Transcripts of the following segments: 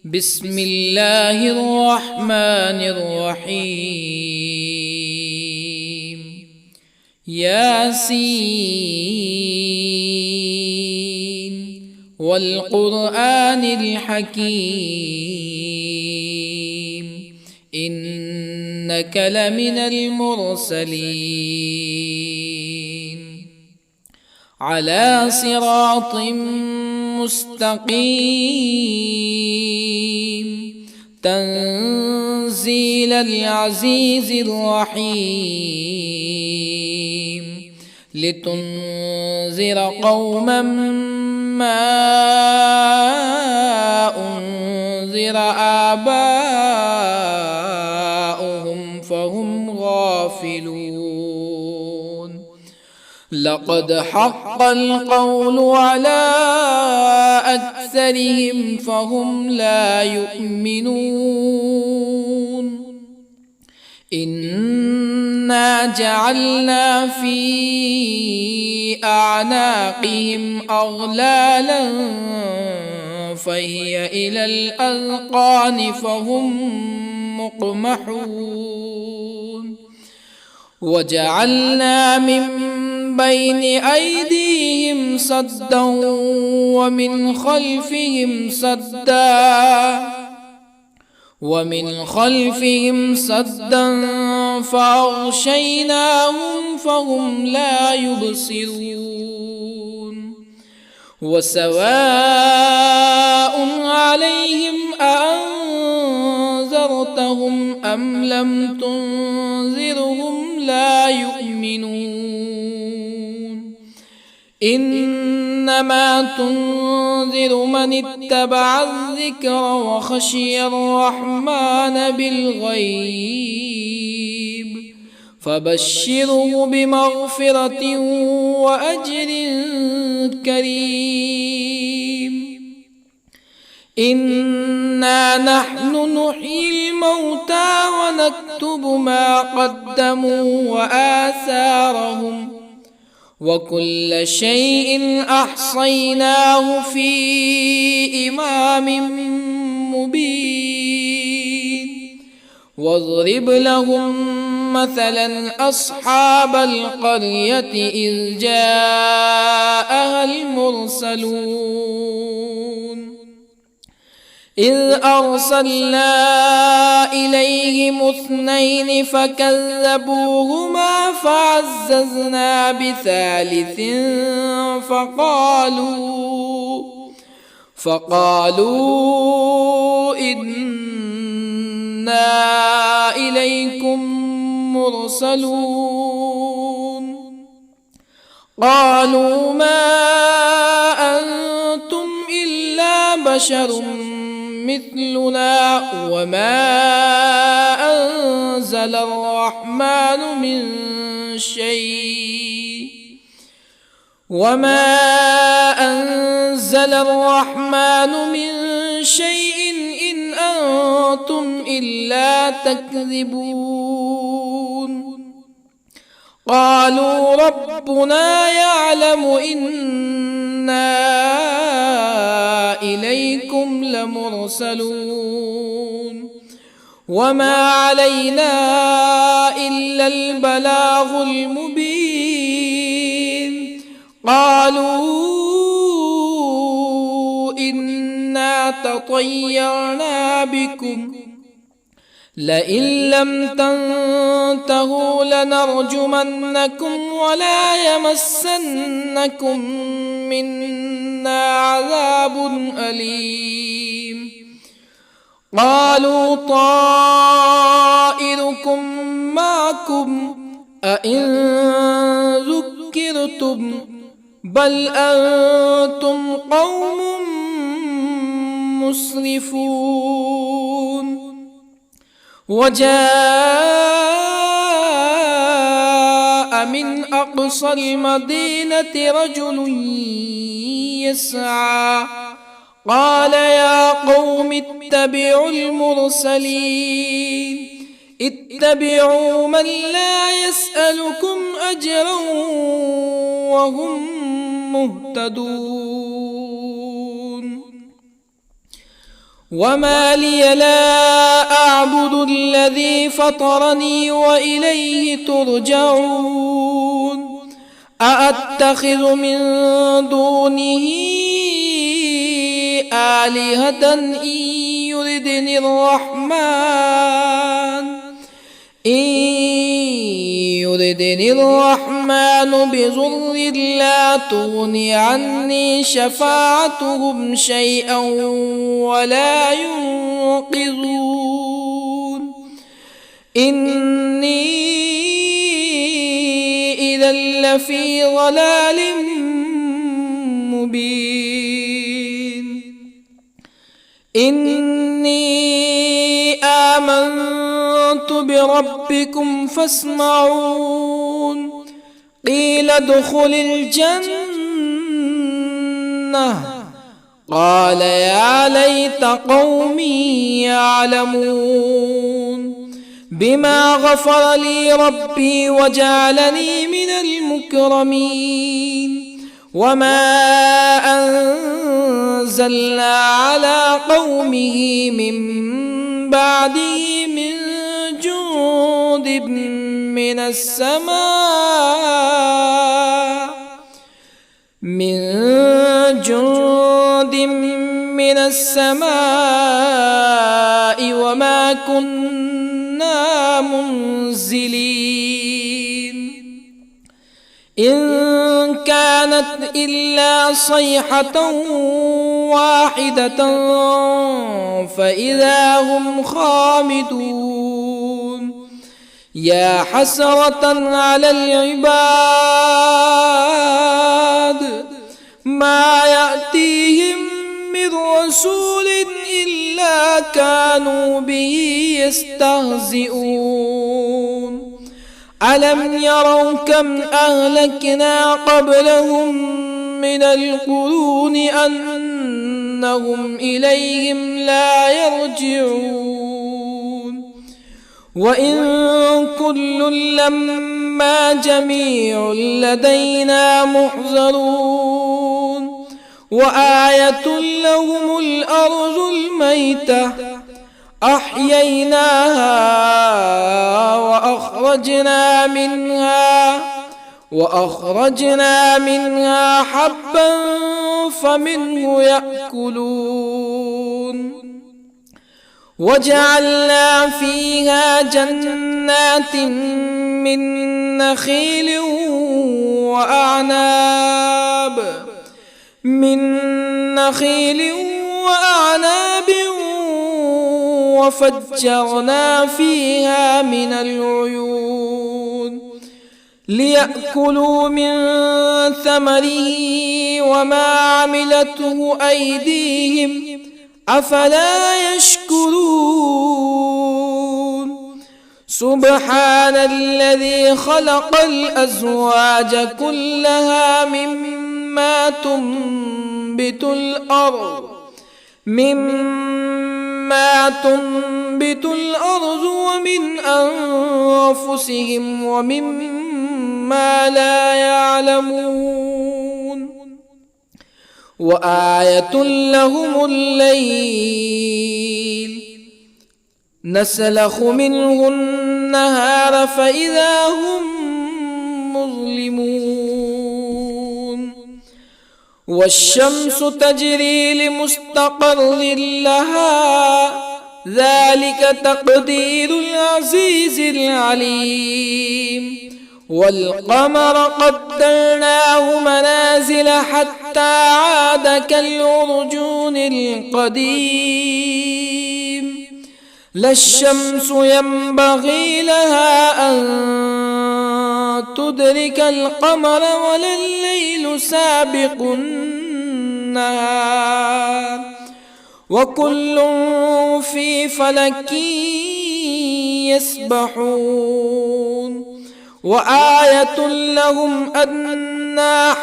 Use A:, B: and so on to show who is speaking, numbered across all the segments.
A: بسم الله الرحمن الرحيم. ياسين والقرآن الحكيم إنك لمن المرسلين على صراط مستقيم تنزيل العزيز الرحيم لتنذر قوما ما أنذر آباؤهم فهم غافلون. لقد حق القول على أكثرهم فهم لا يؤمنون. إنا جعلنا في أعناقهم أغلالا فهي إلى الأذقان فهم مقمحون. وجعلنا من بين أيديهم سدا ومن خلفهم سدا فأغشيناهم فهم لا يبصرون. وسواء عليهم أأنذرتهم أم لم تنذرهم لا يؤمنون. إنما تنذر من اتبع الذكر وخشي الرحمن بالغيب فبشره بمغفرة وأجر كريم. إنا نحن نحيي الموتى ونكتب ما قدموا وآثارهم وكل شيء أحصيناه في إمام مبين. واضرب لهم مثلا أصحاب القرية إذ جاءها المرسلون إذ أرسلنا إليهم اثنين فكذبوهما فعززنا بثالث فقالوا إنا إليكم مرسلون. قالوا ما أنتم إلا بشر مثلنا وما أنزل الرحمن من شيء إن أنتم إلا تكذبون. قالوا ربنا يعلم إنا إليكم لمرسلون وما علينا إلا البلاغ المبين. قالوا إنا تطيرنا بكم لئن لم تنتهوا لنرجمنكم ولا يمسنكم منا عذاب أليم. قالوا طائركم معكم أئن ذكرتم بل أنتم قوم مسرفون. وجاء من أقصى المدينة رجل يسعى قال يا قوم اتبعوا المرسلين اتبعوا من لا يسألكم أجرا وهم مهتدون. وما لي لا أعبد الذي فطرني وإليه ترجعون أأتخذ من دونه آلهة يردني الرحمن بضر لا تغن عني شفاعتهم شيئا ولا ينقذون إني إذا لفي ضلال مبين إني آمنت بربكم فاسمعون قيل ادخل الجنة قال يا ليت قومي يعلمون بما غفر لي ربي وجعلني من المكرمين وما أنزلنا على قومه من بعده من جند من السماء وما كنا منزلين إن كانت إلا صيحة واحدة فإذا هم خامدون يا حسرة على العباد ما يأتيهم من رسول إلا كانوا به يستهزئون ألم يروا كم أهلكنا قبلهم من القرون أنهم إليهم لا يرجعون وإن كل لما جميع لدينا محضرون وآية لهم الأرض الميتة أحييناها وأخرجنا منها حبا فمنه يأكلون وجعلنا فيها جنات من نخيل وأعناب وفجرنا فيها من العيون ليأكلوا من ثمره وما عملته أيديهم أفلا يشكرون سبحان الذي خلق الأزواج كلها مما تنبت الأرض ومن أنفسهم ومما لا يعلمون وآية لهم الليل نسلخ منه النهار فإذا هم مظلمون والشمس تجري لمستقر لها ذلك تقدير العزيز العليم والقمر قدرناه منازل حتى عاد كالعرجون القديم لا الشمس ينبغي لها أن تدرك القمر ولا الليل سابق النهار وكل في فلك يسبحون وآية لهم أنا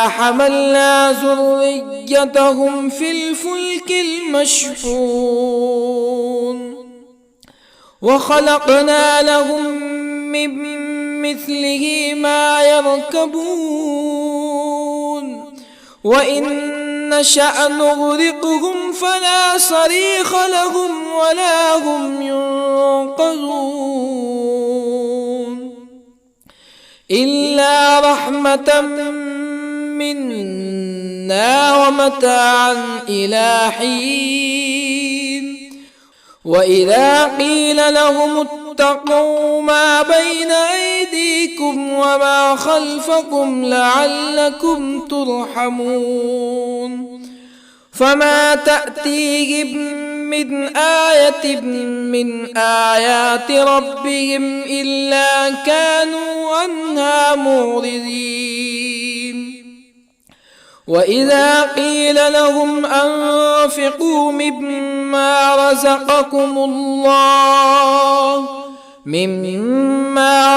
A: حملنا ذريتهم في الفلك المشحون وخلقنا لهم من مثله ما يركبون وإن نشأ نغرقهم فلا صريخ لهم ولا هم ينقذون إلا رحمة منا ومتاعا إلى حين وإذا قيل لهم اتقوا ما بين أيديكم وما خلفكم لعلكم ترحمون فما تأتيهم من آية من آيات ربهم إلا كانوا عنها معرضين وإذا قيل لهم أنفقوا مما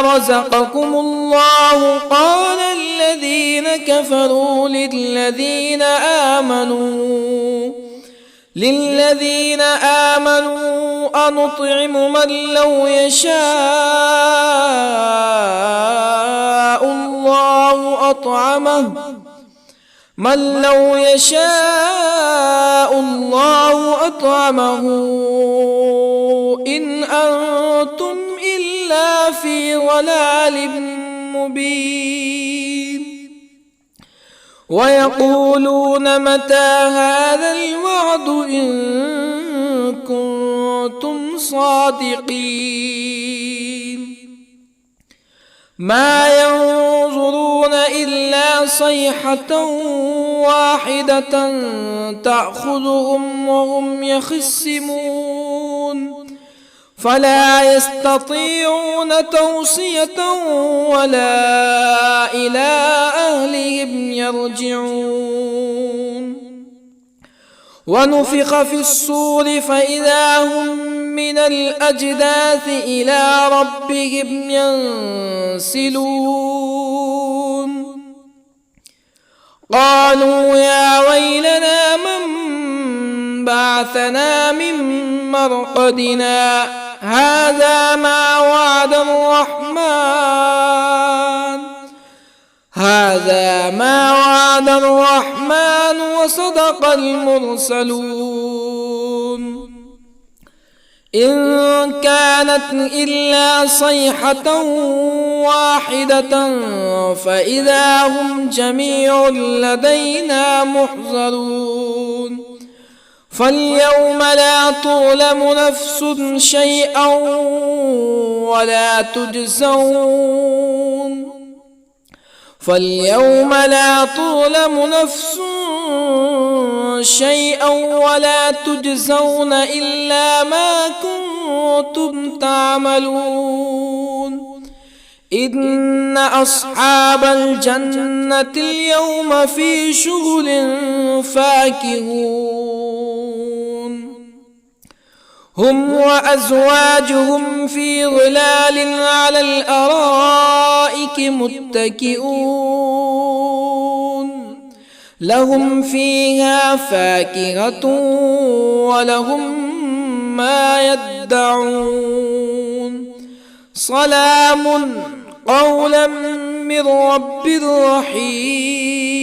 A: رزقكم الله قال الذين كفروا للذين آمنوا أنطعم من لو يشاء الله أطعمه إن أنتم إلا في ضلال مبين ويقولون متى هذا الوعد إن كنتم صادقين ما ينظرون إلا صيحة واحدة تأخذهم وهم يخصمون فلا يستطيعون توصية ولا إلى أهلهم يرجعون ونفخ في الصور فإذا هم من الأجداث إلى ربهم ينسلون قالوا يا ويلنا من بعثنا من مرقدنا هذا ما وعد الرحمن وصدق المرسلون إن كانت إلا صيحة واحدة فإذا هم جميع لدينا محضرون فاليوم لا تظلم نفس شيئا ولا تجزون إلا ما كنتم تعملون إن أصحاب الجنة اليوم في شغل فاكهون هم وأزواجهم في ظلال على الأرائك متكئون لهم فيها فاكهة ولهم ما يدعون سلام قولا من رب رحيم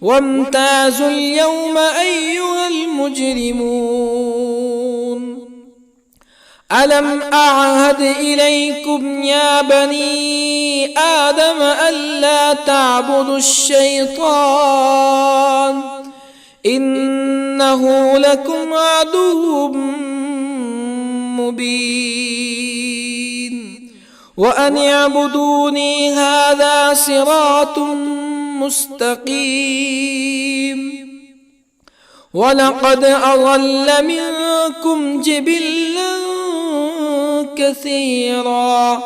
A: وامتازوا اليوم أيها المجرمون ألم أعهد إليكم يا بني آدم ألا تعبدوا الشيطان إنه لكم عدو مبين وأن اعبدوني هذا صراط مستقيم ولقد أضل منكم جبلا كثيرا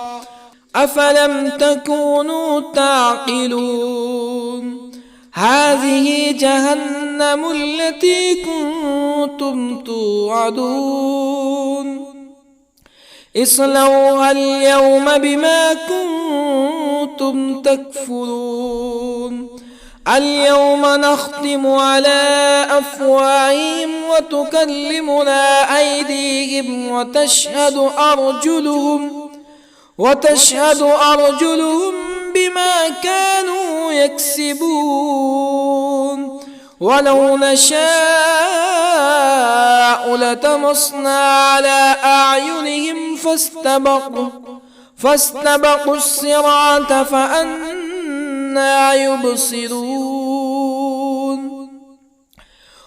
A: أفلم تكونوا تعقلون هذه جهنم التي كنتم توعدون اصلوها اليوم بما كنتم تكفرون اليوم نختم على أفواههم وتكلمنا أيديهم وتشهد أرجلهم بما كانوا يكسبون ولو نشاء لطمسنا على أعينهم فاستبقوا الصراط فأنى يبصرون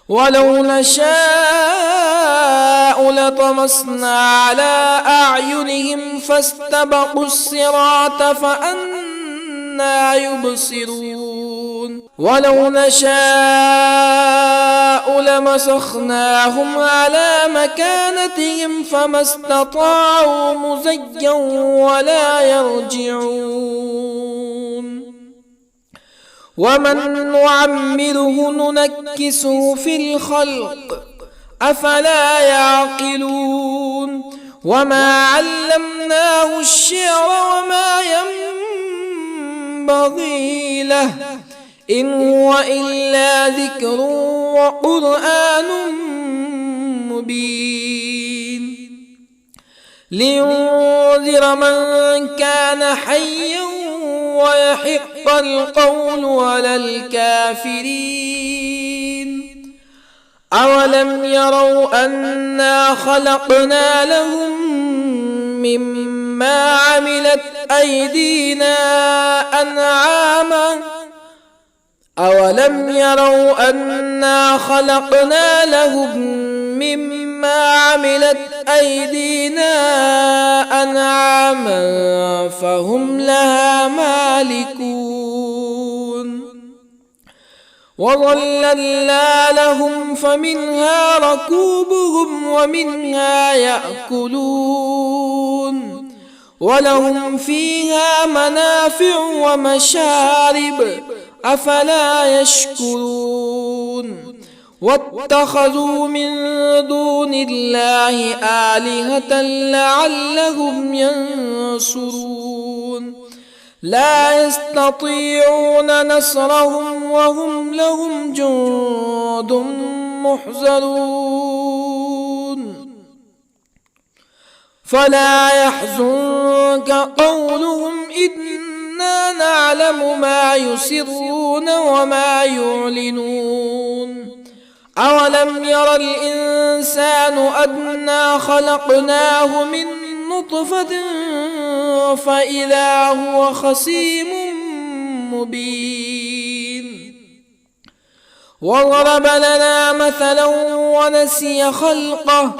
A: ولو نشاء لطمسنا على أعينهم فاستبقوا الصراط فأنى يبصرون ولو نشاء لمسخناهم على مكانتهم فما استطاعوا مزيا ولا يرجعون ومن نعمره ننكسه في الخلق أفلا يعقلون وما علمناه الشعر وما ينبغي له إن هو إلا ذكر وقرآن مبين لينذر من كان حيا ويحق القول على الكافرين أولم يروا أنا خلقنا لهم مما عملت أيدينا أنعاما أولم يروا أنا خلقنا لهم مما عملت أيدينا أنعاما فهم لها مالكون وظللنا لهم فمنها ركوبهم ومنها يأكلون ولهم فيها منافع ومشارب أفلا يشكرون واتخذوا من دون الله آلهة لعلهم ينصرون لا يستطيعون نصرهم وهم لهم جند محضرون فلا يحزنك قولهم إنا نعلم ما يسرون وما يعلنون أولم ير الإنسان أنا خلقناه من نطفة فإذا هو خصيم مبين وضرب لنا مثلا ونسي خلقه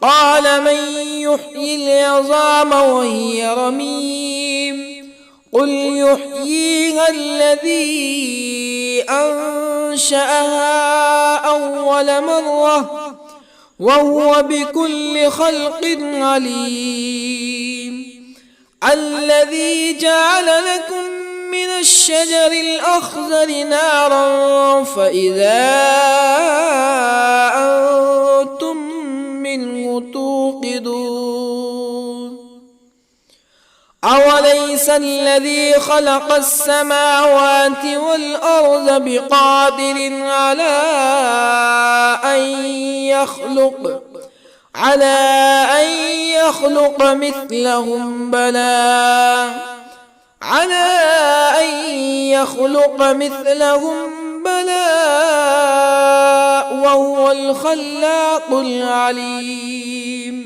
A: قال من يحيي العظام وهي رميم قل يحييها الذي أنشأها أول مرة وهو بكل خلق عليم الذي جعل لكم من الشجر الأخضر نارا فإذا أنتم منه توقدون أوليس الذي خلق السماوات والأرض بقادر على أن يخلق مثلهم بلى وهو الخلاق العليم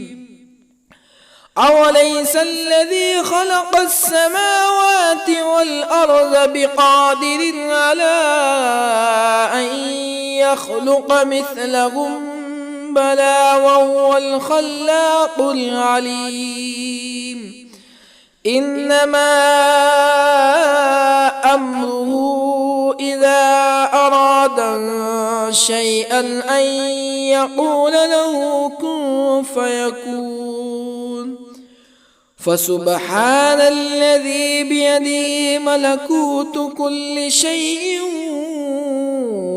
A: أوليس الذي خلق السماوات والأرض بقادر على أن يخلق مثلهم بلى وهو الخلاق العليم إنما أمره إذا أراد شيئا أن يقول له كن فيكون فسبحان الذي بيده ملكوت كل شيء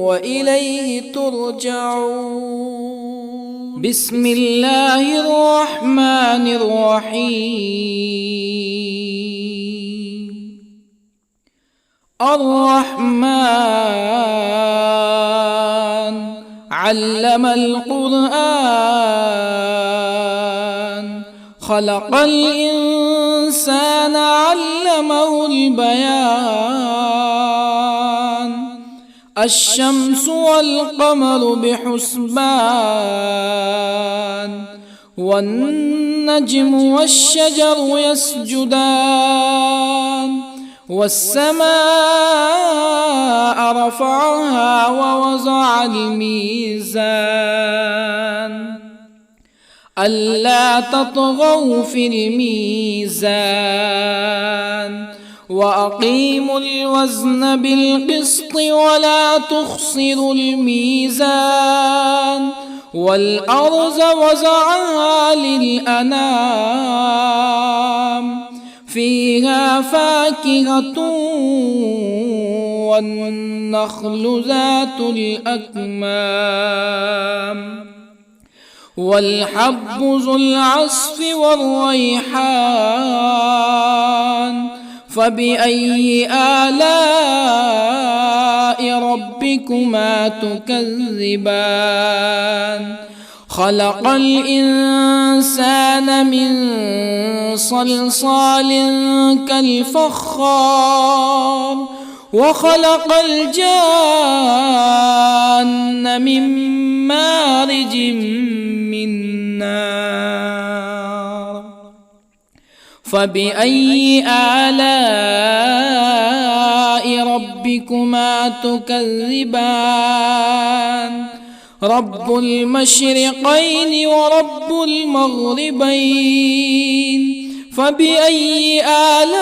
A: وإليه ترجعون بسم الله الرحمن الرحيم الرحمن علم القرآن خلق الإنسان علمه والقمر البيان الشمس والقمر بحسبان والنجم والشجر يسجدان والسماء رفعها ووضع الميزان ألا تطغوا في الميزان وأقيموا الوزن بالقسط ولا تخسروا الميزان والأرض وضعها للأنام فيها فاكهة والنخل ذات الأكمام والحب ذو العصف والريحان فبأي آلاء ربكما تكذبان خلق الإنسان من صلصال كالفخار وخلق الجان من مارج من نار فبأي آلاء ربكما تكذبان رب المشرقين ورب المغربين فبأي آلاء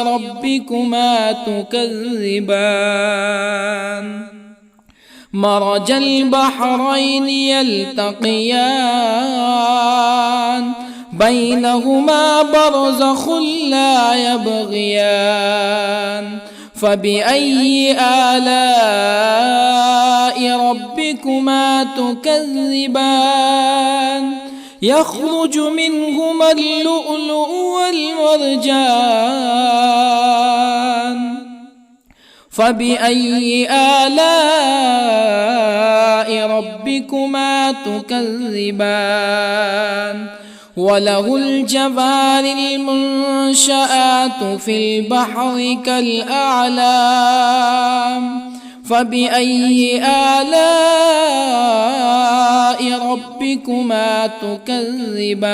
A: ربكما تكذبان مرج البحرين يلتقيان بينهما برزخ لا يبغيان فبأي آلاء ربكما تكذبان يخرج منهما اللؤلؤ والمرجان فبأي آلاء ربكما تكذبان وله الجوار المنشآت في البحر كالأعلام فبأي آلاء ربكما تكذبان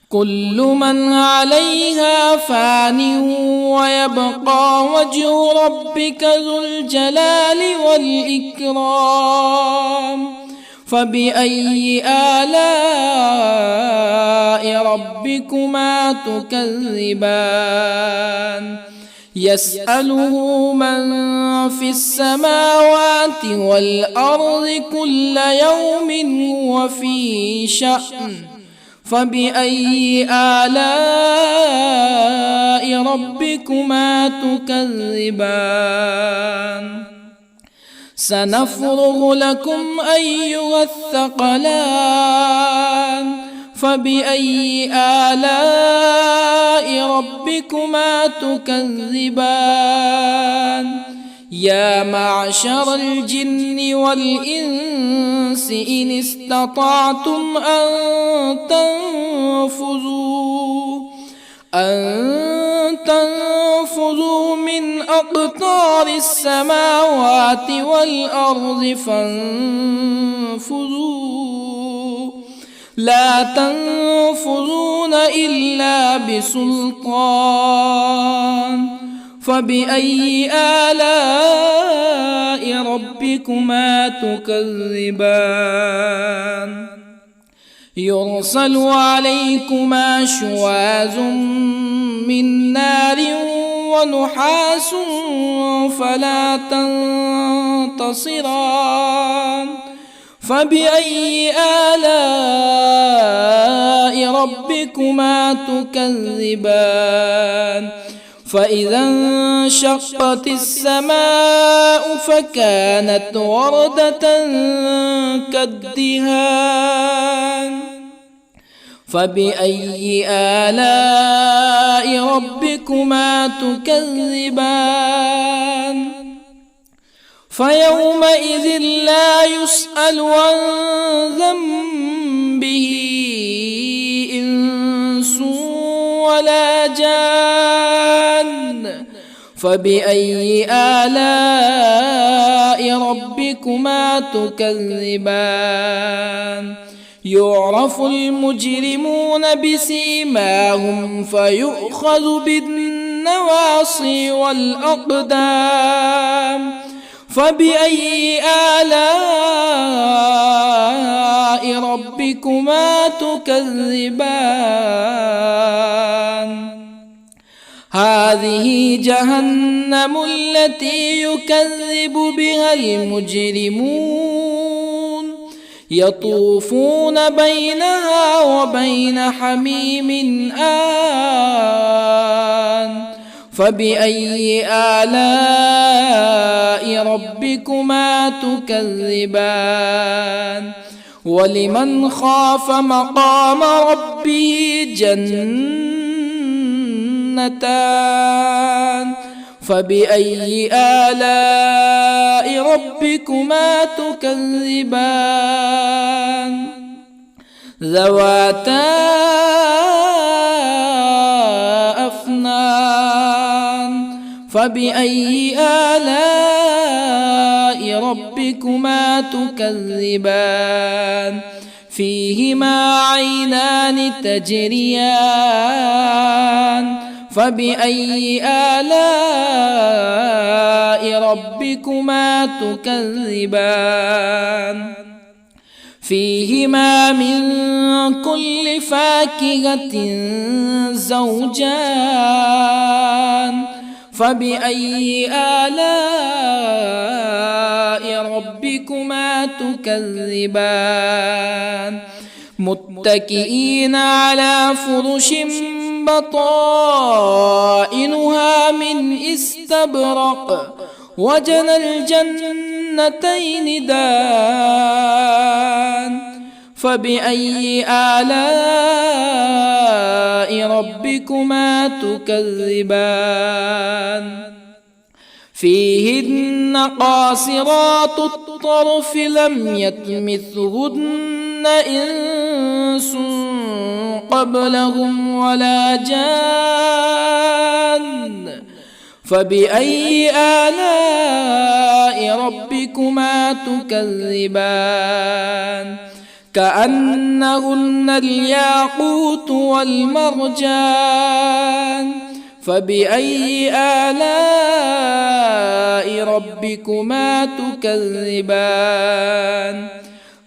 A: كل من عليها فان ويبقى وجه ربك ذو الجلال والإكرام فبأي آلاء ربكما تكذبان يسأله من في السماوات والأرض كل يوم هو في شأن فبأي آلاء ربكما تكذبان سنفرغ لكم أيها الثقلان فبأي آلاء ربكما تكذبان يا معشر الجن والإنس إن استطعتم أن تنفذوا من أقطار السماوات والأرض فانفذوا لا تنفذون إلا بسلطان فبأي آلاء ربكما تكذبان يرسل عليكما شواظ من نار ونحاس فلا تنتصران فبأي آلاء ربكما تكذبان فإذا انشقت السماء فكانت وردة كالدهان فبأي آلاء ربكما تكذبان فيومئذ لا يسأل عن ذنبه إنس ولا جان فبأي آلاء ربكما تكذبان يعرف المجرمون بسيماهم فيؤخذ بالنواصي والأقدام فبأي آلاء ربكما تكذبان هذه جهنم التي يكذب بها المجرمون يطوفون بينها وبين حميم آن فبأي آلاء ربكما تكذبان ولمن خاف مقام ربه جنتان فبأي آلاء ربكما تكذبان ذواتا أفنان فبأي آلاء ربكما تكذبان فيهما عينان تجريان فبأي آلاء ربكما تكذبان فيهما من كل فاكهة زوجان فبأي آلاء ربكما تكذبان متكئين على فرش بطائنها من استبرق وجنى الجنتين دان فبأي آلاء ربكما تكذبان فيهن قاصرات الطرف لم يطمثهن إنس قبلهم ولا جان فبأي آلاء ربكما تكذبان كأنهن الياقوت والمرجان فبأي آلاء ربكما تكذبان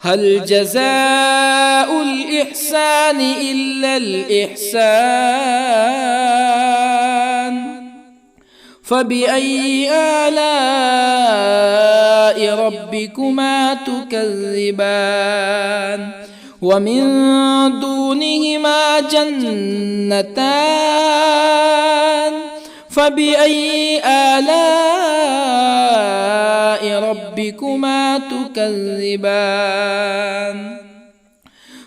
A: هل جزاء الإحسان إلا الإحسان فبأي آلاء ربكما تكذبان ومن دونهما جنتان فبأي آلاء ربكما تكذبان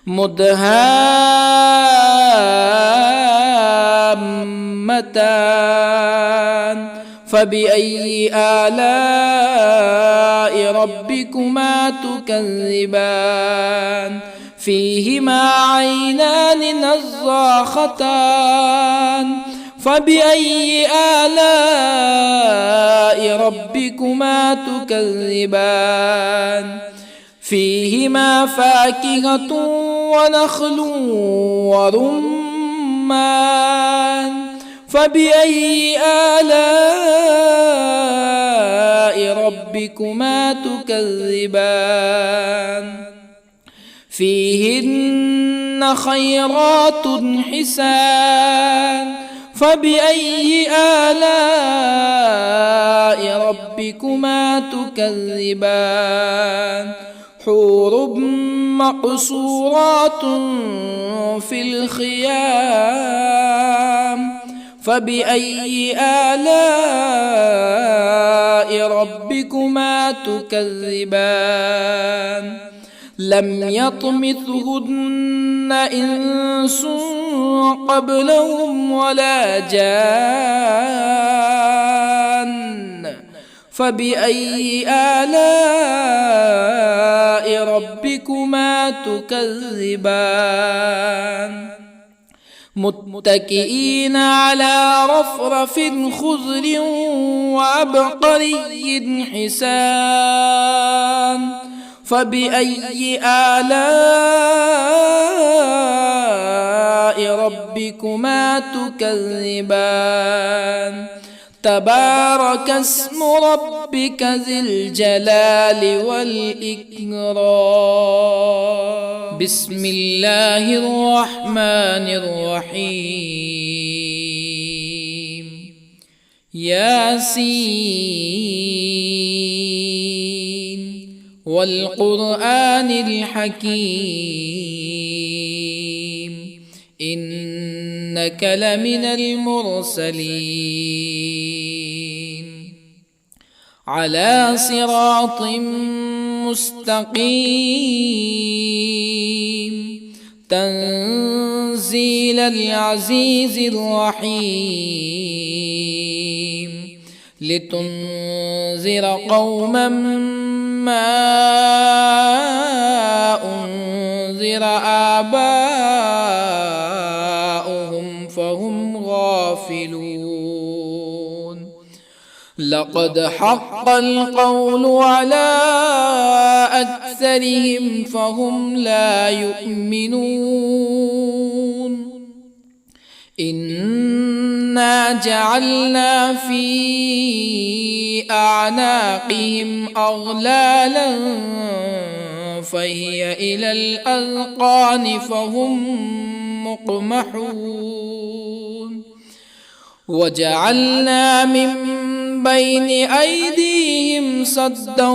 A: مدهامتان فبأي آلاء ربكما تكذبان فيهما عينان نضاختان فبأي آلاء ربكما تكذبان فيهما فاكهة ونخل ورمان فبأي آلاء ربكما تكذبان فيهن خيرات حسان فبأي آلاء ربكما تكذبان حور مقصورات في الخيام فبأي آلاء ربكما تكذبان لم يطمثهن إنس قبلهم ولا جان فبأي آلاء ربكما تكذبان متكئين على رفرف خضر وعبقري حسان فبأي آلاء ربكما تكذبان تبارك اسم ربك ذي الجلال والإكرام بسم الله الرحمن الرحيم ياسين والقرآن الحكيم إنك لمن المرسلين على صراط مستقيم تنزيل العزيز الرحيم لتنذر قوما ما أنذر آباؤهم فهم غافلون لقد حق القول على أكثرهم فهم لا يؤمنون إنا جعلنا في أعناقهم أغلالا فهي إلى الأذقان فهم مقمحون وجعلنا من بين أيديهم سدا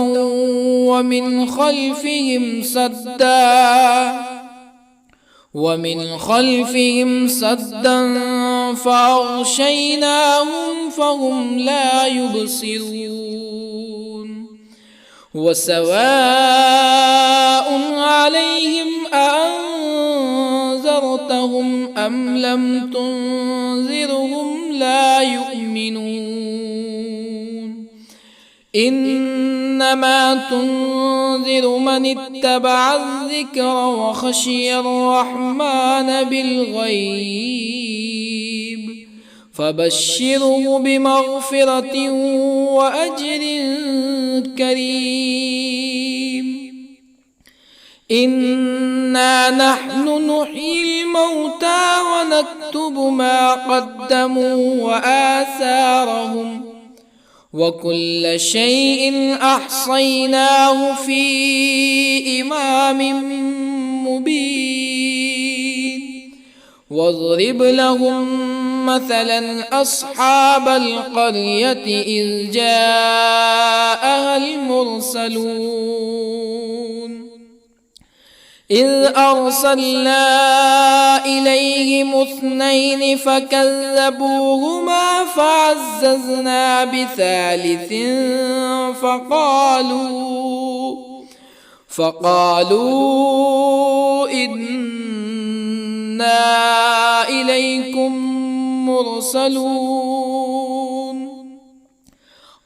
A: ومن خلفهم سدا فأغشيناهم فهم لا يبصرون وسواء عليهم أأنذرتهم أم لم تنذرهم لا يؤمنون إنما تنذر من اتبع الذكر وخشي الرحمن بالغيب فبشره بمغفرة وأجر كريم إنا نحن نحيي الموتى ونكتب ما قدموا وآثارهم وكل شيء أحصيناه في إمام مبين واضرب لهم مثلا أصحاب القرية إذ جاءها المرسلون إذ أرسلنا إليهم اثنين فكذبوهما فعززنا بثالث فقالوا إنا إليكم مرسلون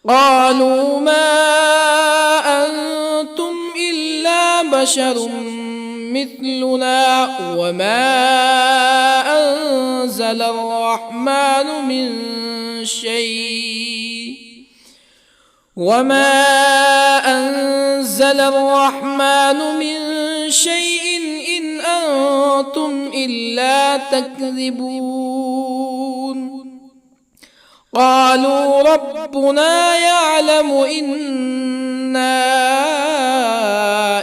A: قالوا ما أنتم إلا بشر مثلنا وما أنزل الرحمن من شيء إن أنتم إلا تكذبون قالوا ربنا يعلم إنا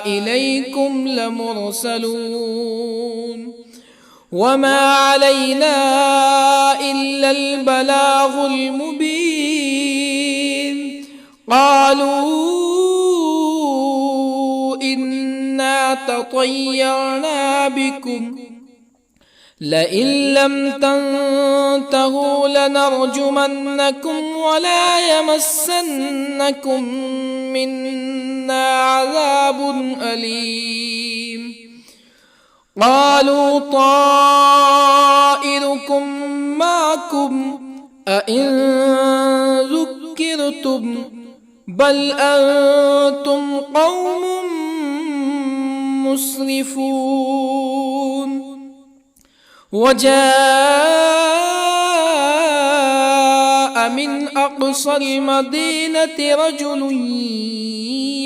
A: إليكم لمرسلون وما علينا إلا البلاغ المبين قالوا إنا تطيرنا بكم لئن لم تنتهوا لنرجمنكم ولا يمسنكم منا عذاب أليم قالوا طائركم معكم أئن ذكرتم بل أنتم قوم مسرفون وجاء من أقصى المدينة رجل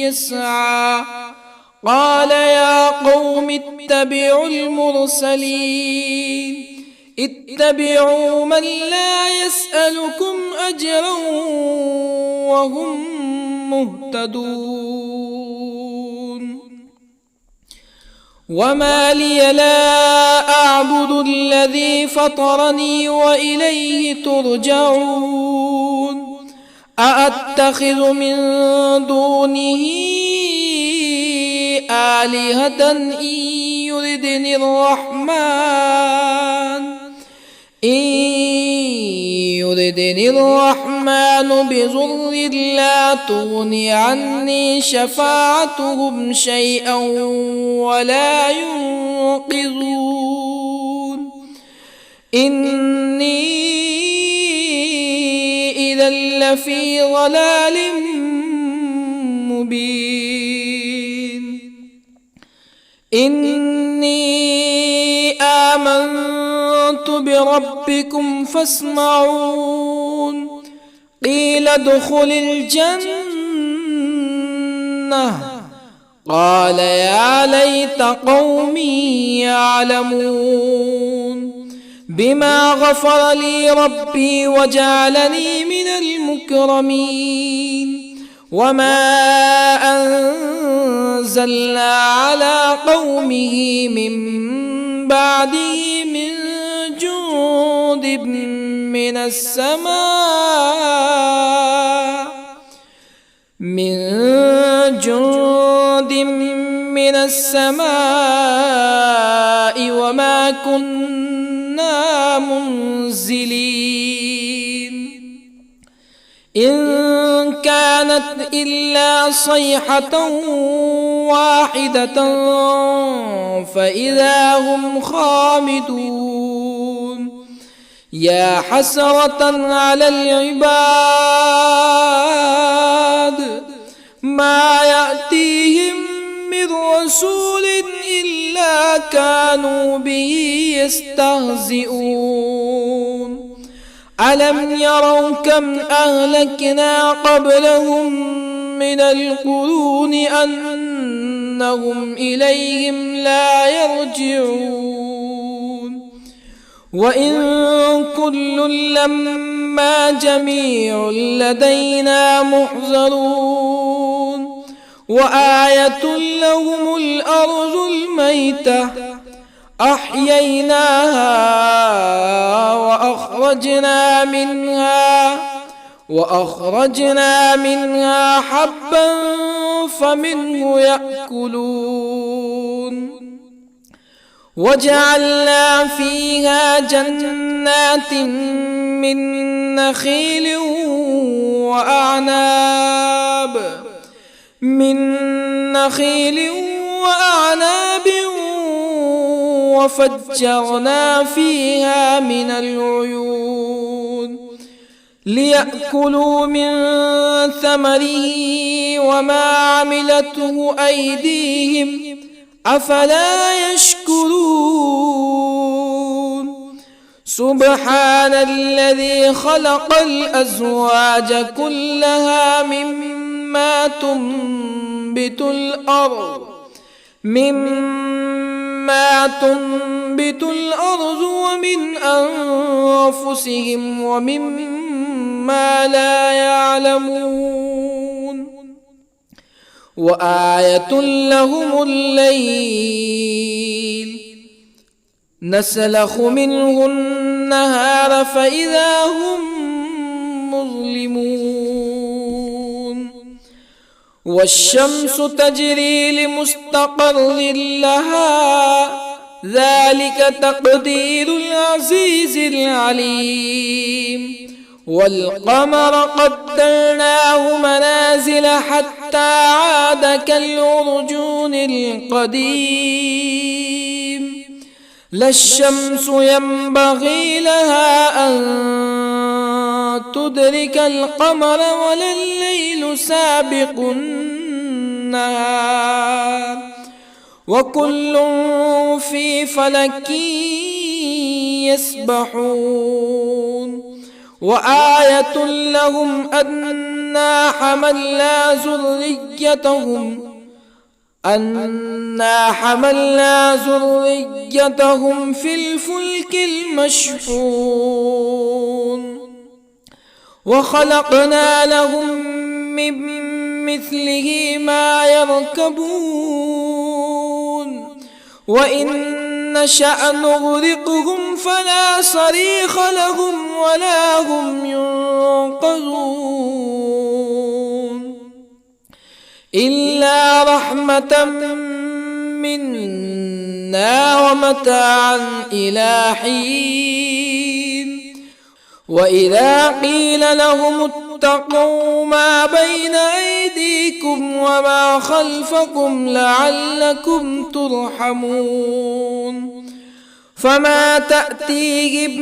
A: يسعى قال يا قوم اتبعوا المرسلين اتبعوا من لا يسألكم أجرا وهم مهتدون وما لي لا أعبد الذي فطرني وإليه ترجعون أأتخذ من دونه آلهة يردني الرحمن بضر لا تغني عني شفاعتهم شيئا ولا ينقذون إني إذا لفي ضلال مبين إني آمنت بربكم فاسمعون قيل ادخل الجنة قال يا ليت قومي يعلمون بما غفر لي ربي وجعلني من المكرمين وما أنزلنا على قومه من بعده من جند من السماء وما كنا منزلين إن كانت إلا صيحة واحدة فإذا هم خامدون يا حسرة على العباد ما يأتيهم من رسول إلا كانوا به يستهزئون ألم يروا كم أهلكنا قبلهم من القرون أنهم إليهم لا يرجعون وإن كل لما جميع لدينا محضرون وآية لهم الأرض الميتة أحييناها وأخرجنا منها حبا فمنه يأكلون وجعلنا فيها جنات من نخيل وأعناب وفجرنا فيها من العيون ليأكلوا من ثمره وما عملته أيديهم أفلا يشكرون سبحان الذي خلق الأزواج كلها مما تنبت الأرض ومن أنفسهم ومما لا يعلمون وآية لهم الليل نسلخ منه النهار فإذا هم مظلمون والشمس تجري لمستقر لها ذلك تقدير العزيز العليم والقمر قدرناه منازل حتى عاد كالعرجون القديم لا الشمس ينبغي لها أن تدرك القمر ولا الليل سابق النهار وكل في فلك يسبحون وآية لهم أنا حملنا ذريتهم في الفلك المشحون وخلقنا لهم من مثله ما يركبون وإن نشأ نغرقهم فلا صريخ لهم ولا هم ينقذون إلا رحمة منا ومتاعا إلى حين وإذا قيل لهم اتقوا ما بين أيديكم وما خلفكم لعلكم ترحمون فما تأتيهم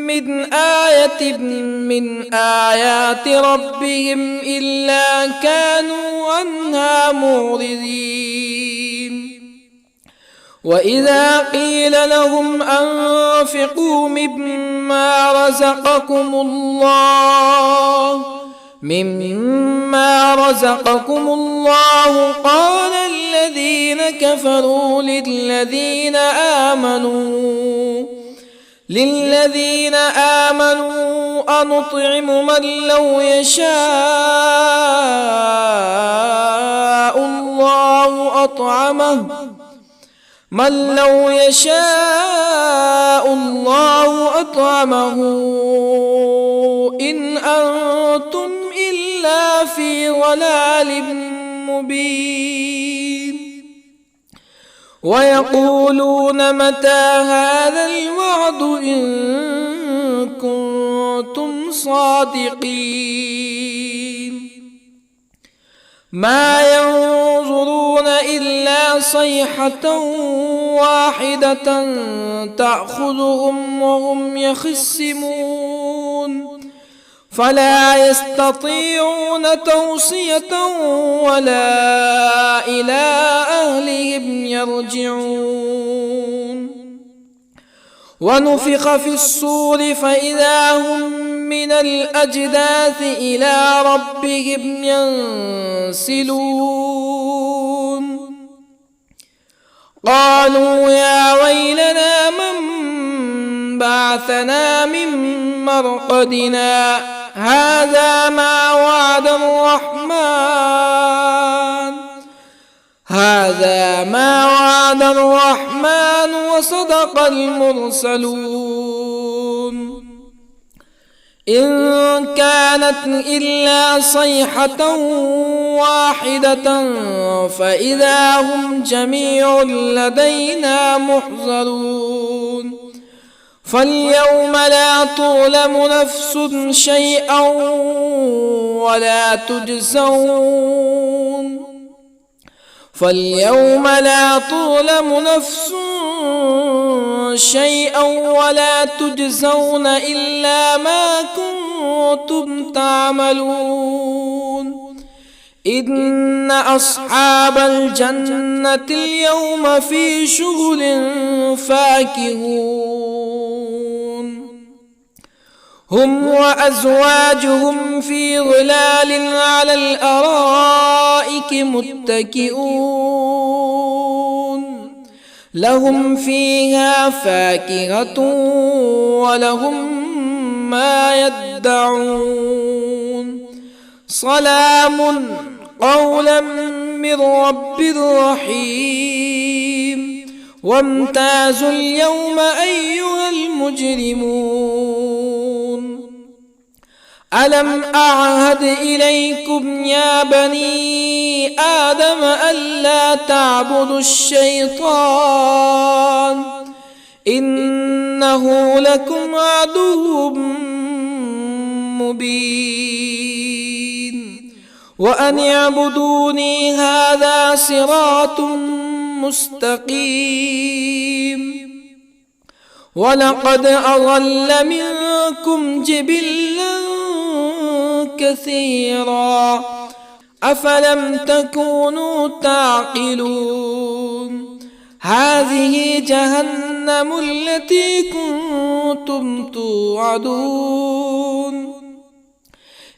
A: من آية من آيات ربهم إلا كانوا عنها معرضين وإذا قيل لهم أنفقوا مما رزقكم الله قال الذين كفروا للذين آمنوا أنطعم من لو يشاء الله أطعمه إن أنتم إلا في ضلال مبين ويقولون متى هذا الوعد إن كنتم صادقين ما ينظرون إلا صيحة واحدة تأخذهم وهم يخصمون فلا يستطيعون توصية ولا إلى أهلهم يرجعون ونفخ في الصور فإذا هم من الأجداث إلى ربهم ينسلون قالوا يا ويلنا من بعثنا من مرقدنا هذا ما وعد الرحمن وصدق المرسلون إن كانت إلا صيحة واحدة فإذا هم جميع لدينا محضرون فاليوم لا تظلم نفس شيئا ولا تجزون إلا ما كنتم تعملون إن أصحاب الجنة اليوم في شغل فاكهون هم وأزواجهم في ظلال على الأرائك متكئون لهم فيها فاكهة ولهم ما يدعون سلام قولا من رب رحيم وامتازوا اليوم أيها المجرمون ألم أعهد إليكم يا بني آدم ألا تعبدوا الشيطان إنه لكم عدو مبين وأن اعبدوني هذا صراط مستقيم ولقد أضل منكم جبلا كثيرا أفلم تكونوا تعقلون هذه جهنم التي كنتم توعدون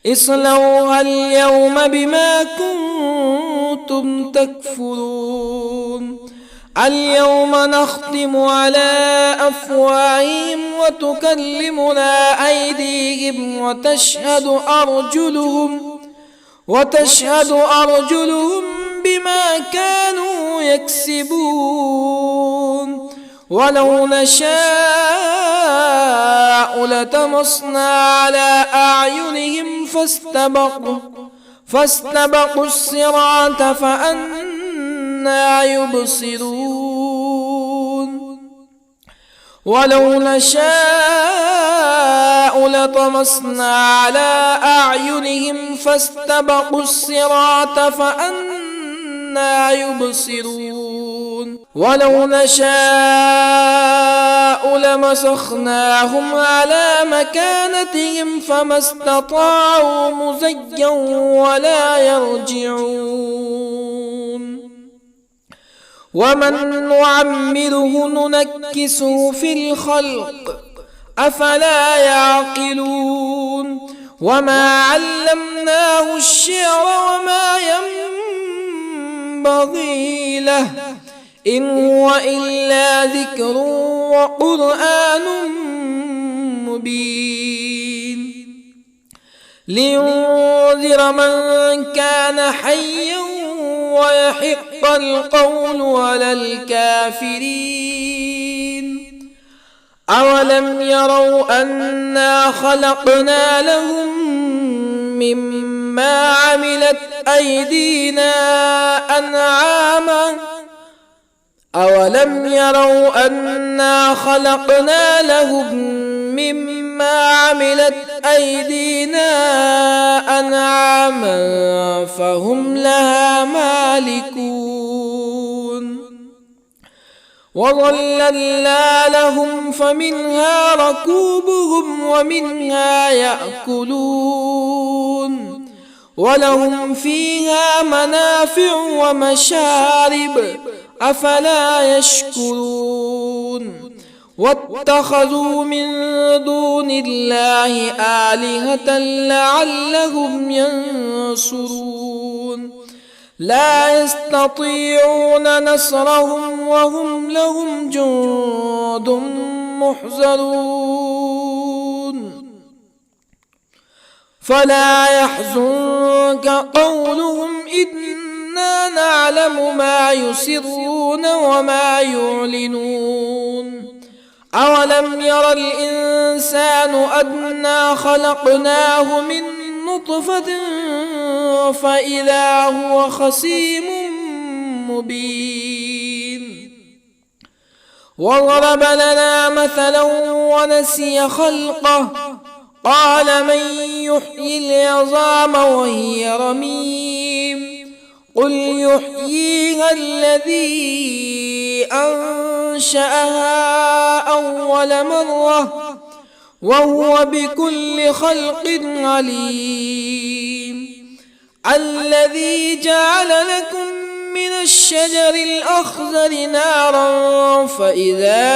A: اصلوها اليوم بما كنتم تكفرون اليوم نختم على أفواههم وتكلمنا أيديهم وتشهد أرجلهم بما كانوا يكسبون ولو نشاء لطمسنا على أعينهم فاستبقوا الصراط فأنى يبصرون ولو نشاء لطمسنا على أعينهم فاستبقوا الصراط فأنى يبصرون ولو نشاء لمسخناهم على مكانتهم فما استطاعوا مزيا ولا يرجعون ومن نعمره ننكسه في الخلق أفلا يعقلون وما علمناه الشعر وما ينبغي له إن هو إلا ذكر وقرآن مبين لينذر من كان حيا ويحق القول على الكافرين أولم يروا أنا خلقنا لهم مما عملت أيدينا أنعاما أولم يروا أنا خلقنا لهم مما عملت أيدينا أنعاما فهم لها مالكون وظللنا لهم فمنها ركوبهم ومنها يأكلون ولهم فيها منافع ومشارب أفلا يشكرون واتخذوا من دون الله آلهة لعلهم ينصرون لا يستطيعون نصرهم وهم لهم جند محضرون فلا يحزنك قولهم إنا نعلم ما يسرون وما يعلنون أولم ير الإنسان أنا خلقناه من نطفة فإذا هو خصيم مبين وضرب لنا مثلا ونسي خلقه قال من يحيي العظام وهي رميم قل يحييها الذي أنشأها أول مرة وهو بكل خلق عليم الذي جعل لكم من الشجر الأخضر نارا فإذا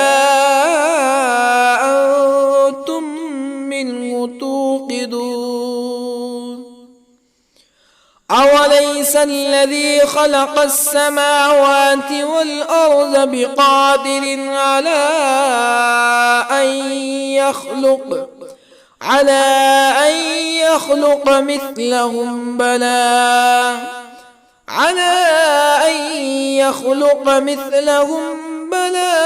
A: أنتم منه توقدون أوليس الذي خلق السماوات والأرض بقادر على أن يخلق مثلهم بلى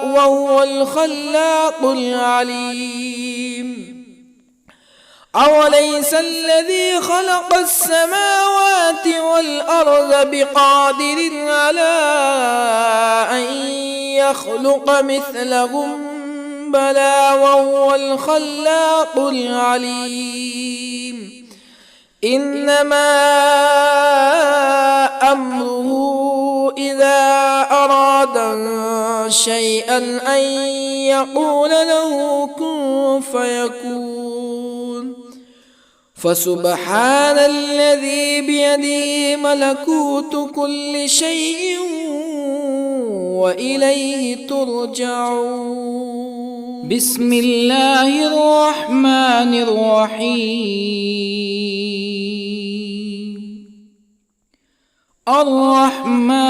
A: وهو الخلاق العليم أوليس الذي خلق السماوات والأرض بقادر على أن يخلق مثلهم بلى وهو الخلاق العليم إنما أمره إذا أراد شيئا أن يقول له كن فيكون فسبحان الذي بيده ملكوت كل شيء وإليه ترجعون. بسم الله الرحمن الرحيم. الرحمن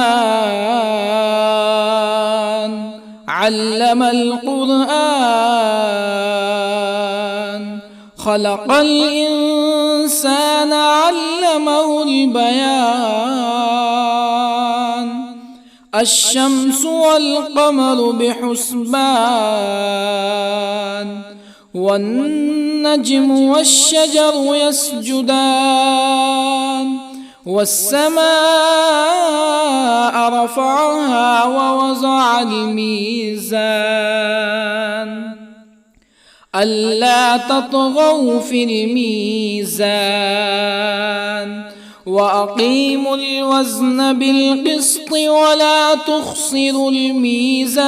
A: علم القرآن، خلق الإنسان علمه البيان. الشمس والقمر بحسبان، والنجم والشجر يسجدان. والسماء رفعها ووضع الميزان، ألا تطغوا في الميزان. وأقيموا الوزن بالقسط ولا تخسروا الميزان.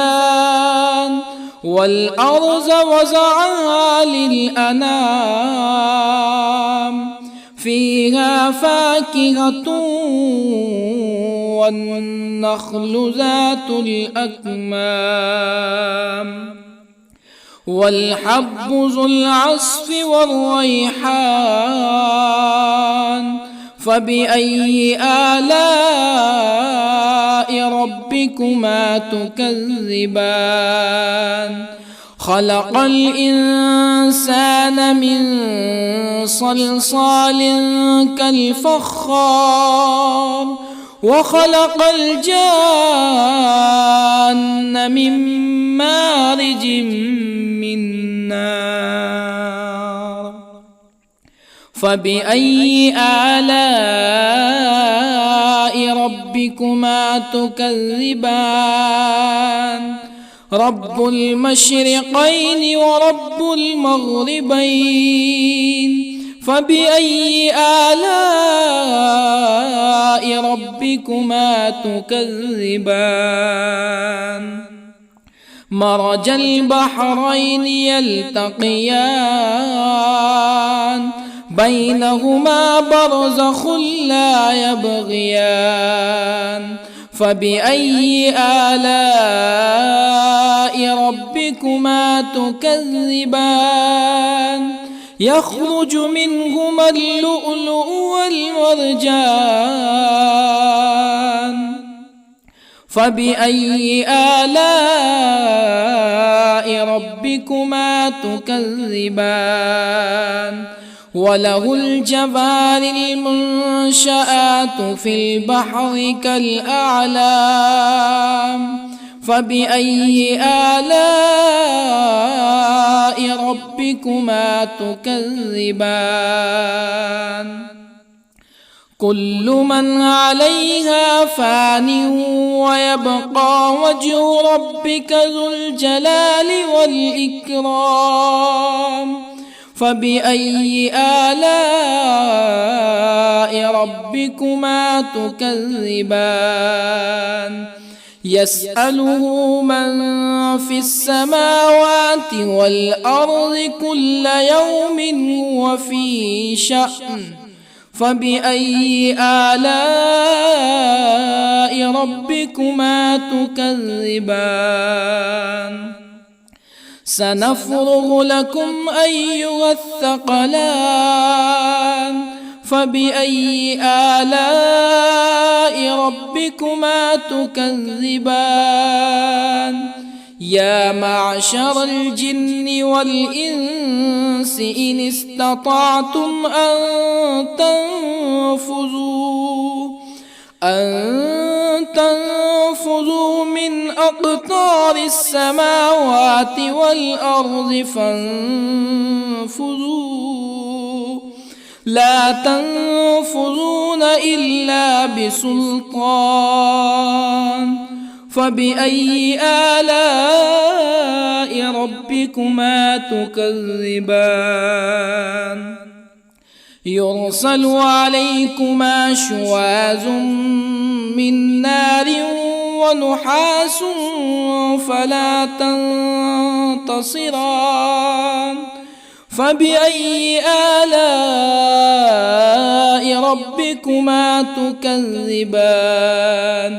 A: والأرض وضعها للأنام، فيها فاكهة والنخل ذات الأكمام، والحب ذو العصف والريحان. فبأي آلاء ربكما تكذبان؟ خلق الإنسان من صلصال كالفخار، وخلق الجان من مارج من نار. فبأي آلاء ربكما تكذبان؟ رب المشرقين ورب المغربين. فبأي آلاء ربكما تكذبان؟ مرج البحرين يلتقيان، بينهما برزخ لا يبغيان. فبأي آلاء ربكما تكذبان؟ يخرج منهما اللؤلؤ والمرجان. فبأي آلاء ربكما تكذبان؟ وله الجوار المنشآت في البحر كالأعلام. فبأي آلاء ربكما تكذبان؟ كل من عليها فان، ويبقى وجه ربك ذو الجلال والإكرام. فبأي آلاء ربكما تكذبان؟ يسأله من في السماوات والأرض كل يوم هو في شأن. فبأي آلاء ربكما تكذبان؟ سنفرغ لكم أيها الثقلان. فبأي آلاء ربكما تكذبان؟ يا معشر الجن والإنس إن استطعتم أن تنفذوا من أقطار السماوات والأرض فانفذوا، لا تنفذون إلا بسلطان. فبأي آلاء ربكما تكذبان؟ يرسل عليكما شواظ من نار ونحاس فلا تنتصران. فبأي آلاء ربكما تكذبان؟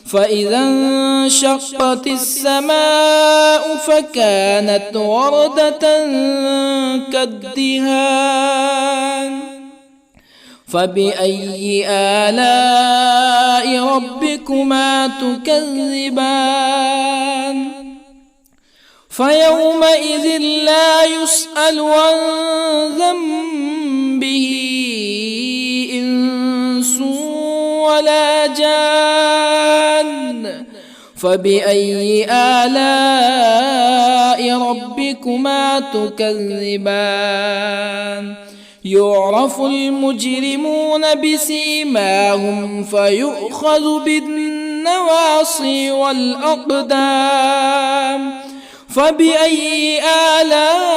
A: فإذا انشقت السماء فكانت وردة كالدهان فبأي آلاء ربكما تكذبان فيومئذ لا يسأل عن ذنبه إنس ولا جان فبأي آلاء ربكما تكذبان يعرف المجرمون بسيماهم فيؤخذ بالنواصي والأقدام فبأي آلاء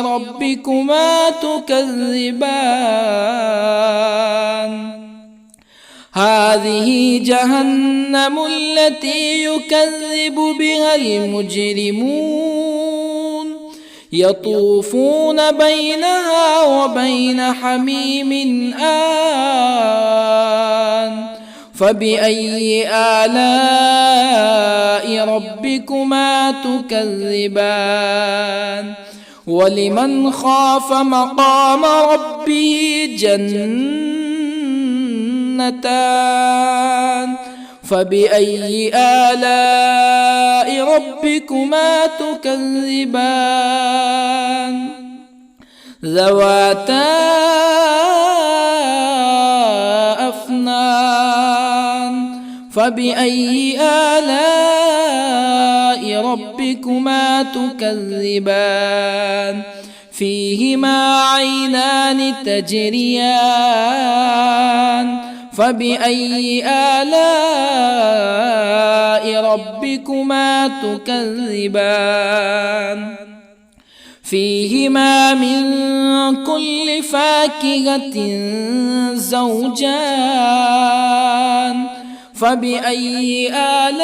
A: ربكما تكذبان هذه جهنم التي يكذب بها المجرمون يطوفون بينها وبين حميم آن فبأي آلاء ربكما تكذبان ولمن خاف مقام ربه جنتان فبأي آلاء ربكما تكذبان ذواتا أفنان فبأي آلاء ربكما تكذبان فيهما عينان تجريان فبأي آلاء ربكما تكذبان فيهما من كل فاكهة زوجان فبأي آلاء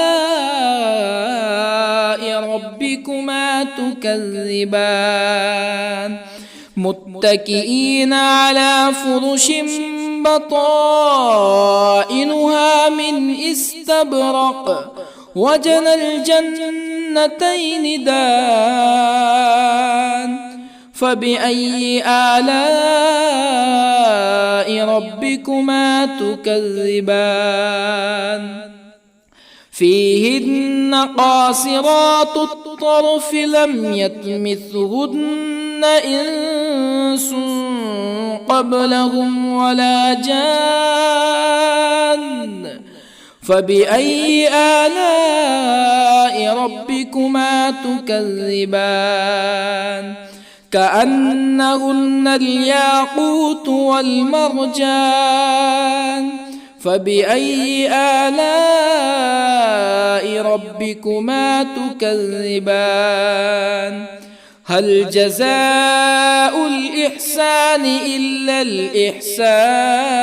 A: ربكما تكذبان متكئين على فرش بطائنها من استبرق وجنى الجنتين دان فبأي آلاء ربكما تكذبان فيهن قاصرات الطرف لم يطمثهن إنس قبلهم ولا جان فبأي آلاء ربكما تكذبان كأنهن الياقوت والمرجان فبأي آلاء ربكما تكذبان هل جزاء الإحسان إلا الإحسان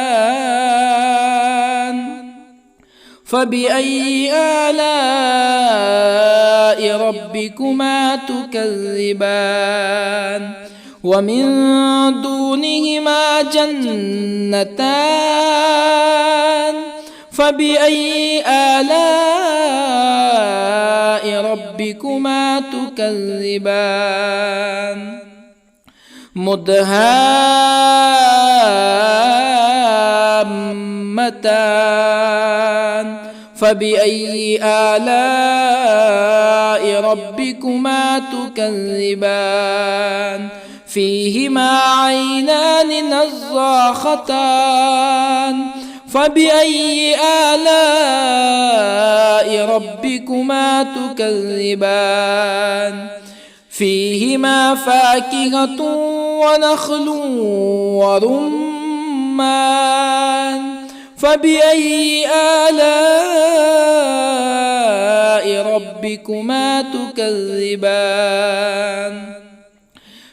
A: فبأي آلاء ربكما تكذبان ومن دونهما جنتان فبأي آلاء ربكما تكذبان مدهامتان فبأي آلاء ربكما تكذبان فيهما عينان نضاختان فبأي آلاء ربكما تكذبان فيهما فاكهة ونخل ورمان فبأي آلاء ربكما تكذبان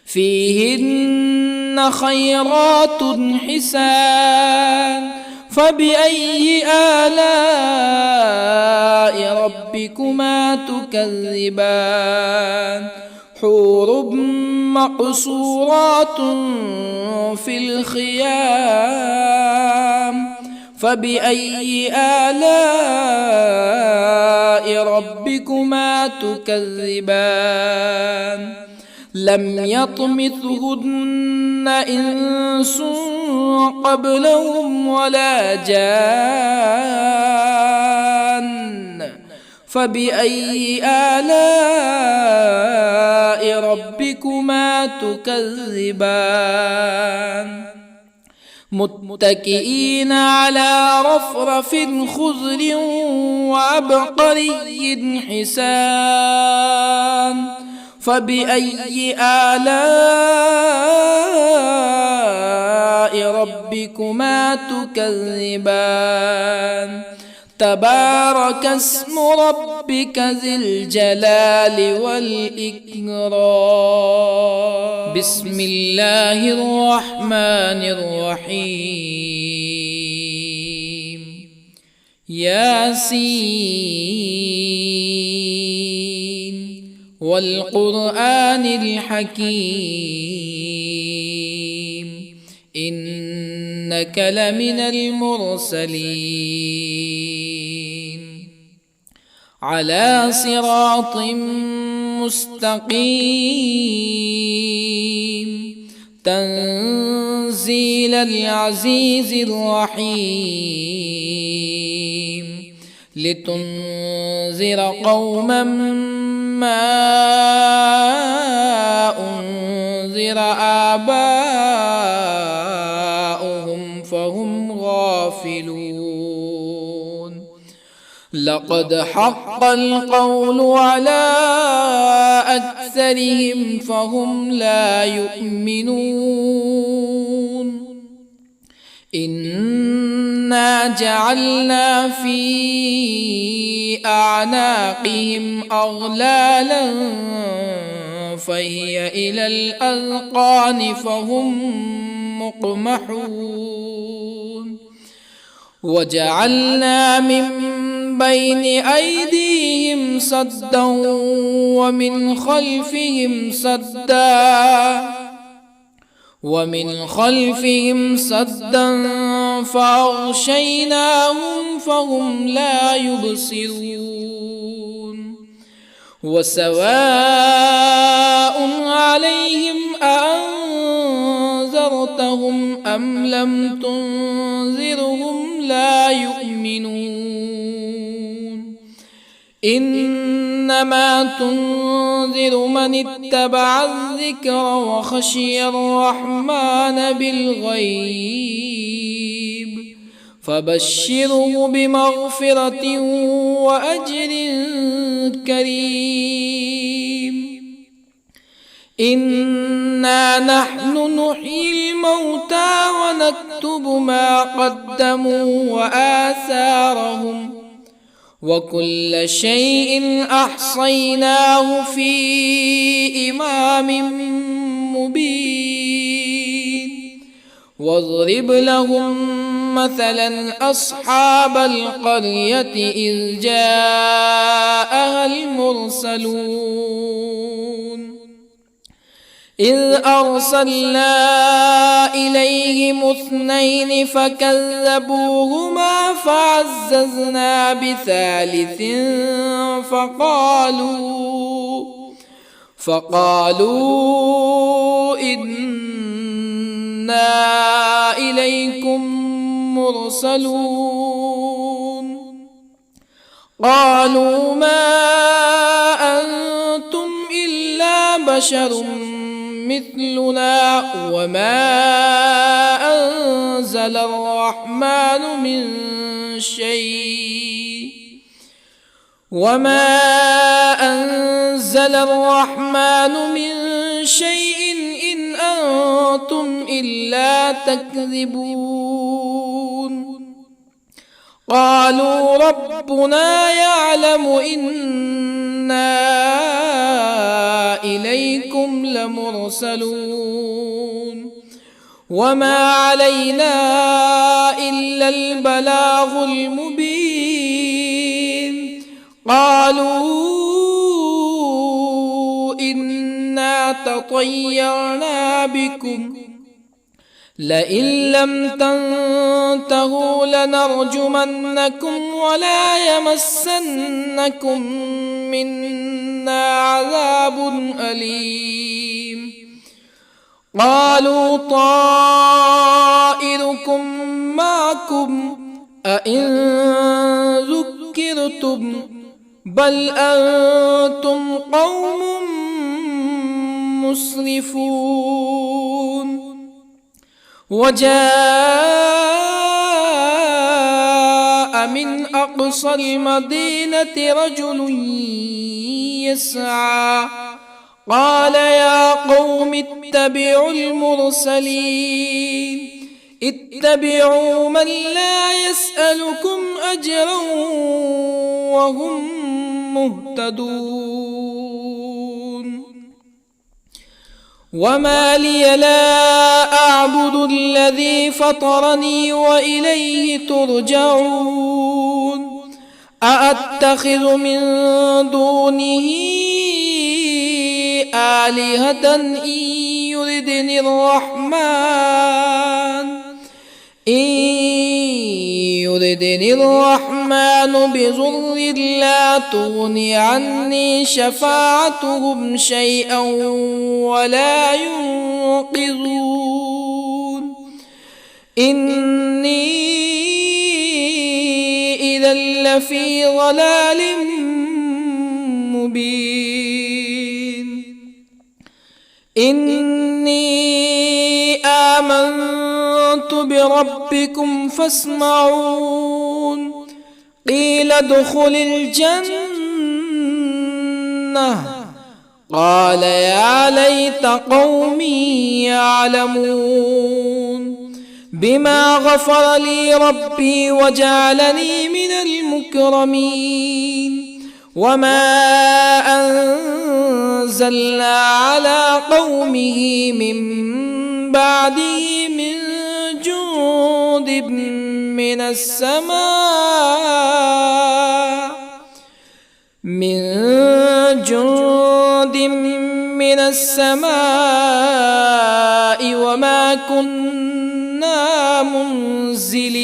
A: فيهن خيرات حسان فبأي آلاء ربكما تكذبان حور مقصورات في الخيام فبأي آلاء ربكما تكذبان لم يطمثهن إنس قبلهم ولا جان فبأي آلاء ربكما تكذبان متكئين على رفرف خضر وعبقري حسان فبأي آلاء ربكما تكذبان تبارك اسم ربك ذي الجلال والإكرام بسم الله الرحمن الرحيم ياسين والقرآن الحكيم إنك لمن المرسلين على صراط مستقيم تنزيل العزيز الرحيم لتنذر قوما ما أنذر آباؤهم فهم غافلون لقد حق القول على أكثرهم فهم لا يؤمنون إنا جعلنا في أعناقهم أغلالا فهي إلى الأذقان فهم مقمحون وجعلنا من بين أيديهم سدا ومن خلفهم سدا فأغشيناهم فهم لا يبصرون وسواء عليهم أأنذرتهم أم لم تنذرهم لا يؤمنون إنما تنذر من اتبع الذكر وخشي الرحمن بالغيب فبشره بمغفرة وأجر كريم إنا نحن نحيي الموتى ونكتب ما قدموا وآثارهم وكل شيء أحصيناه في إمام مبين واضرب لهم مثلا أصحاب القرية إذ جاءها المرسلون إذ أرسلنا إليهم اثنين فكذبوهما فعززنا بثالث فقالوا إنا إليكم مرسلون قالوا ما أنتم إلا بشر مثلنا وما أنزل الرحمن من شيء إن أنتم إلا تكذبون قالوا ربنا يعلم إنا إليكم لمرسلون وما علينا إلا البلاغ المبين قالوا إنا تطيرنا بكم لئن لم تنتهوا لنرجمنكم ولا يمسنكم منا عذاب أليم قالوا طائركم معكم أئن ذكرتم بل أنتم قوم مسرفون وجاء من أقصى المدينة رجل يسعى قال يا قوم اتبعوا المرسلين اتبعوا من لا يسألكم أجرا وهم مهتدون وما لي لا أعبد الذي فطرني وإليه ترجعون أأتخذ من دونه آلهة إن يردني الرحمن بضر لا تغني عني شفاعتهم شيئا ولا ينقذون إني إذا لفي ضلال مبين إني آمنت بربكم فاسمعون قيل ادخل الجنة قال يا ليت قومي يعلمون بما غفر لي ربي وجعلني من المكرمين وما أنزلنا على قومه من بعده من جند من السماء وما كنا منزلين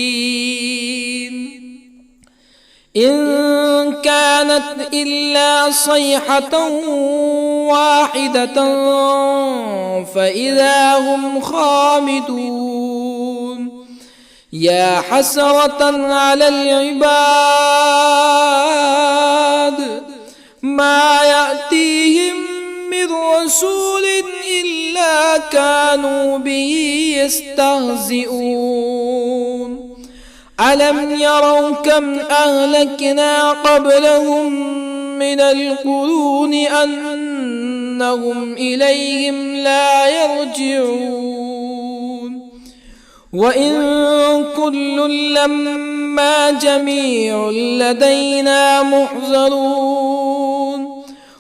A: إن كانت إلا صيحة واحدة فإذا هم خامدون يا حسرة على العباد ما يأتيهم من رسول إلا كانوا به يستهزئون ألم يروا كم أهلكنا قبلهم من القرون أنهم إليهم لا يرجعون وإن كل لما جميع لدينا محضرون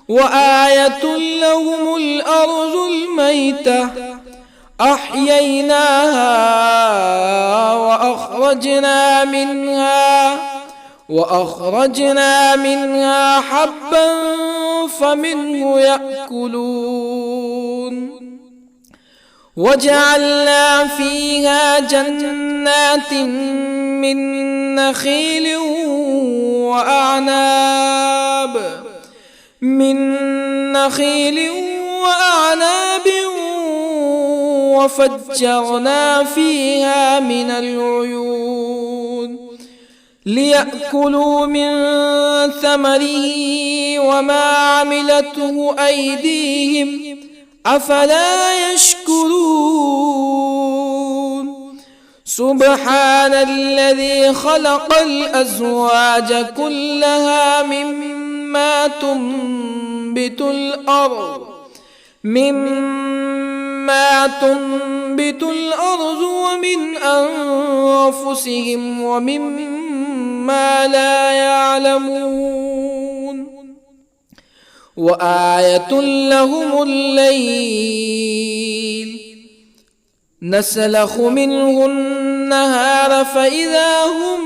A: وآية لهم الأرض الميتة أحييناها وأخرجنا منها حبا فمنه يأكلون وجعلنا فيها جنات من نخيل وأعناب وفجرنا فيها من العيون ليأكلوا من ثمره وما عملته أيديهم أفلا يشكرون سبحان الذي خلق الأزواج كلها مما تنبت الأرض ومن أنفسهم ومما لا يعلمون وآية لهم الليل نسلخ منه النهار فإذا هم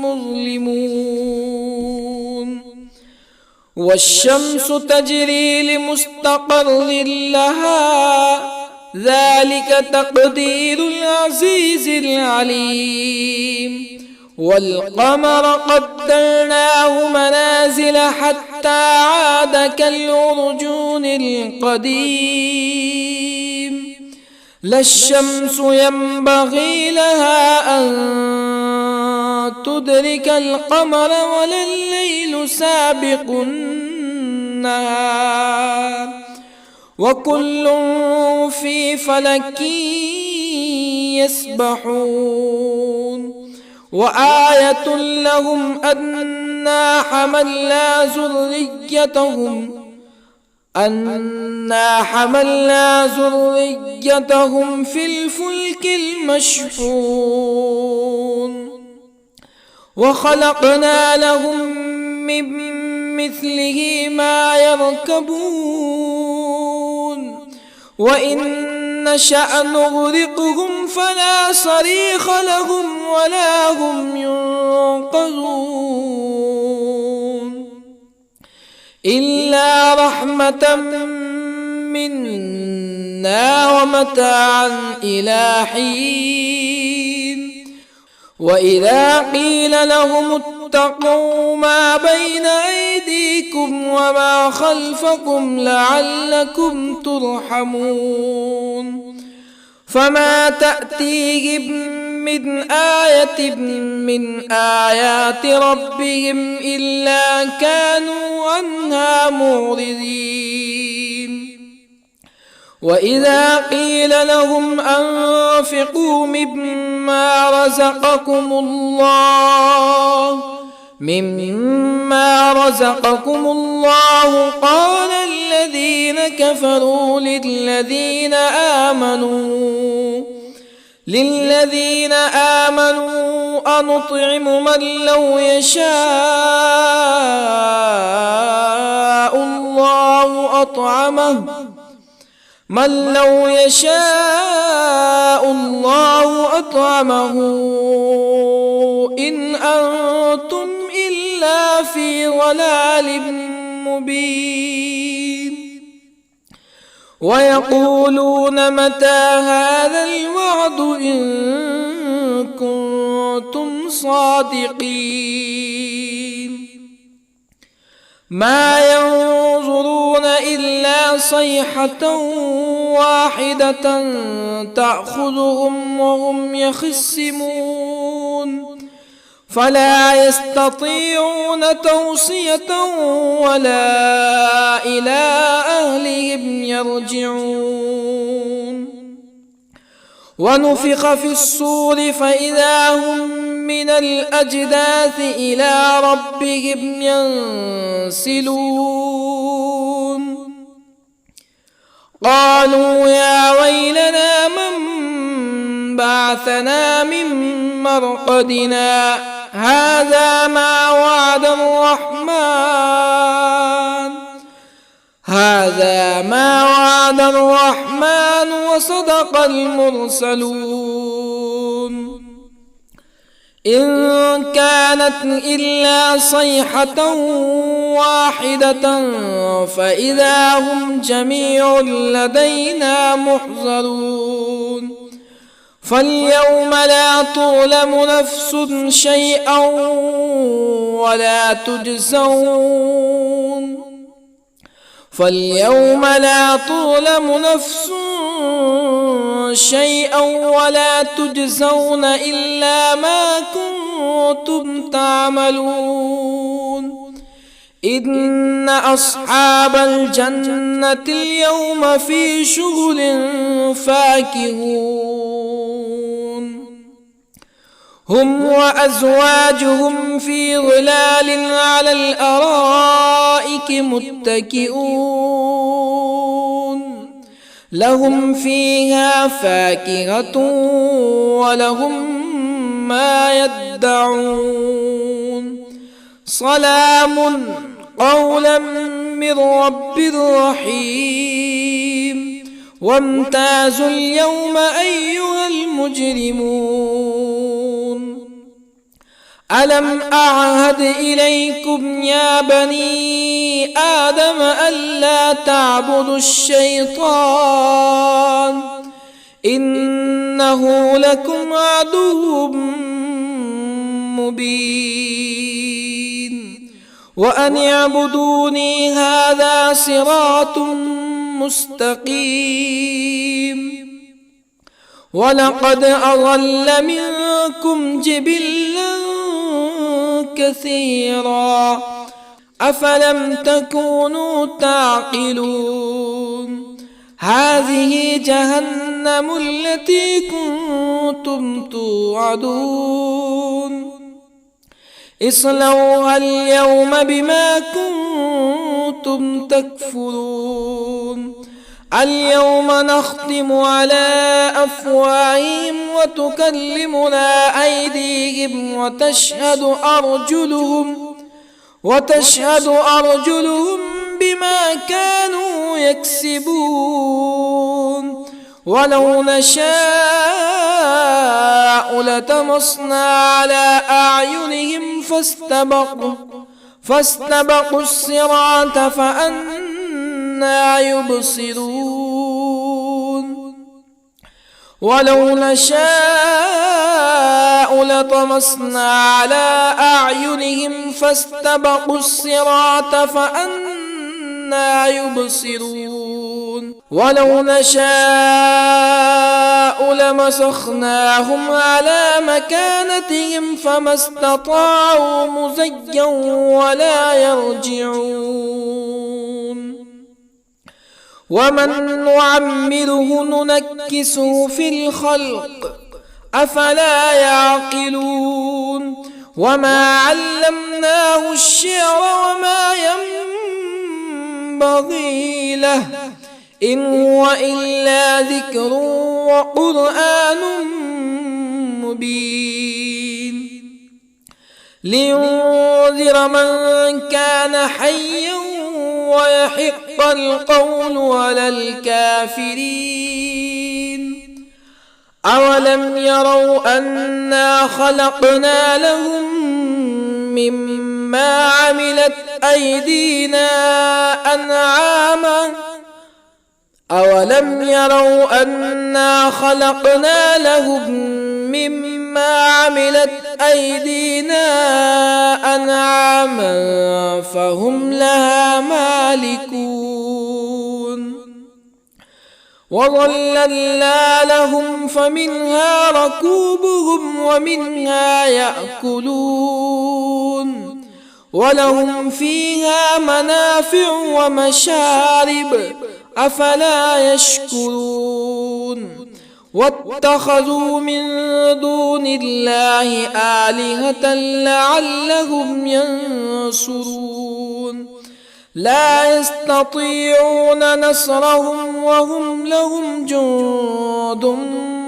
A: مظلمون والشمس تجري لمستقر لها ذلك تقدير العزيز العليم. والقمر قدرناه منازل حتى عاد كالعرجون القديم. لا الشمس ينبغي لها أن تدرك القمر ولا الليل سابق النهار وكل في فلك يسبحون. وآية لهم أنا حملنا ذريتهم في الفلك المشحون وخلقنا لهم من مثله ما يركبون وإن نشأ نغرقهم فلا صريخ لهم ولا هم ينقذون إلا رحمة منا ومتاعا إلى حين. وإذا قيل لهم اتقوا ما بين أيديكم وما خلفكم لعلكم ترحمون فما تأتيهم من آية من آيات ربهم إلا كانوا عنها معرضين. وإذا قيل لهم أنفقوا مما رزقكم الله قال الذين كفروا للذين آمنوا أنطعم من لو يشاء الله أطعمه إن أنتم إلا في ضلال مبين. ويقولون متى هذا الوعد إن كنتم صادقين. ما ينظرون إلا صيحة واحدة تأخذهم وهم يخصمون فلا يستطيعون توصية ولا إلى أهلهم يرجعون. ونفخ في الصور فإذا هم من الأجداث إلى ربهم ينسلون. قالوا يا ويلنا من بعثنا من مرقدنا هذا ما وعد الرحمن وصدق المرسلون. إن كانت إلا صيحة واحدة فإذا هم جميع لدينا محضرون. فاليوم لا تظلم نفس شيئا ولا تجزون إلا ما كنتم تعملون. إن أصحاب الجنة اليوم في شغل فاكهون هم وأزواجهم في ظلال على الأرائك متكئون لهم فيها فاكهة ولهم ما يدعون. سلام قولا من رب رحيم. وامتازوا اليوم أيها المجرمون. ألم أعهد إليكم يا بني آدم ألا تعبدوا الشيطان إنه لكم عدو مبين وأن اعبدوني هذا صراط مستقيم ولقد أضل منكم جبلا كثيرا أفلم تكونوا تعقلون هذه جهنم التي كنتم توعدون اصلوها اليوم بما كنتم تكفرون اليوم نختم على أفواههم وتكلمنا أيديهم وتشهد أرجلهم بما كانوا يكسبون ولو نشاء لطمسنا على أعينهم فاستبقوا الصراط فأنى يبصرون ولو نشاء لطمسنا على أعينهم فاستبقوا الصراط فأنى يبصرون ولو نشاء لمسخناهم على مكانتهم فما استطاعوا مزيا ولا يرجعون ومن نعمره ننكسه في الخلق أفلا يعقلون وما علمناه الشعر وما ينبغي له إن هو إلا ذكر وقرآن مبين لينذر من كان حيا ويحق القول على الكافرين أولم يروا أنا خلقنا لهم مما عملت أيدينا أنعاما أولم يروا أنا خلقنا لهم مما عملت أيدينا أنعاما فهم لها مالكون وظللنا لهم فمنها ركوبهم ومنها يأكلون ولهم فيها منافع ومشارب أفلا يشكرون واتخذوا من دون الله آلهة لعلهم ينصرون لا يستطيعون نصرهم وهم لهم جند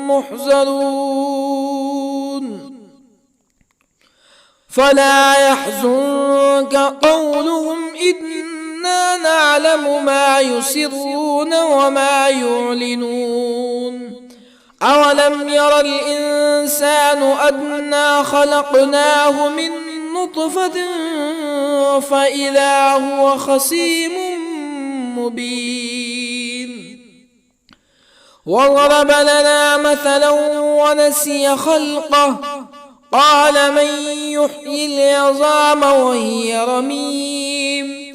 A: محضرون فلا يحزنك قولهم إنا نعلم ما يسرون وما يعلنون أولم ير الإنسان أنا خلقناه من نطفة فإذا هو خصيم مبين وضرب لنا مثلا ونسي خلقه قال من يحيي العظام وهي رميم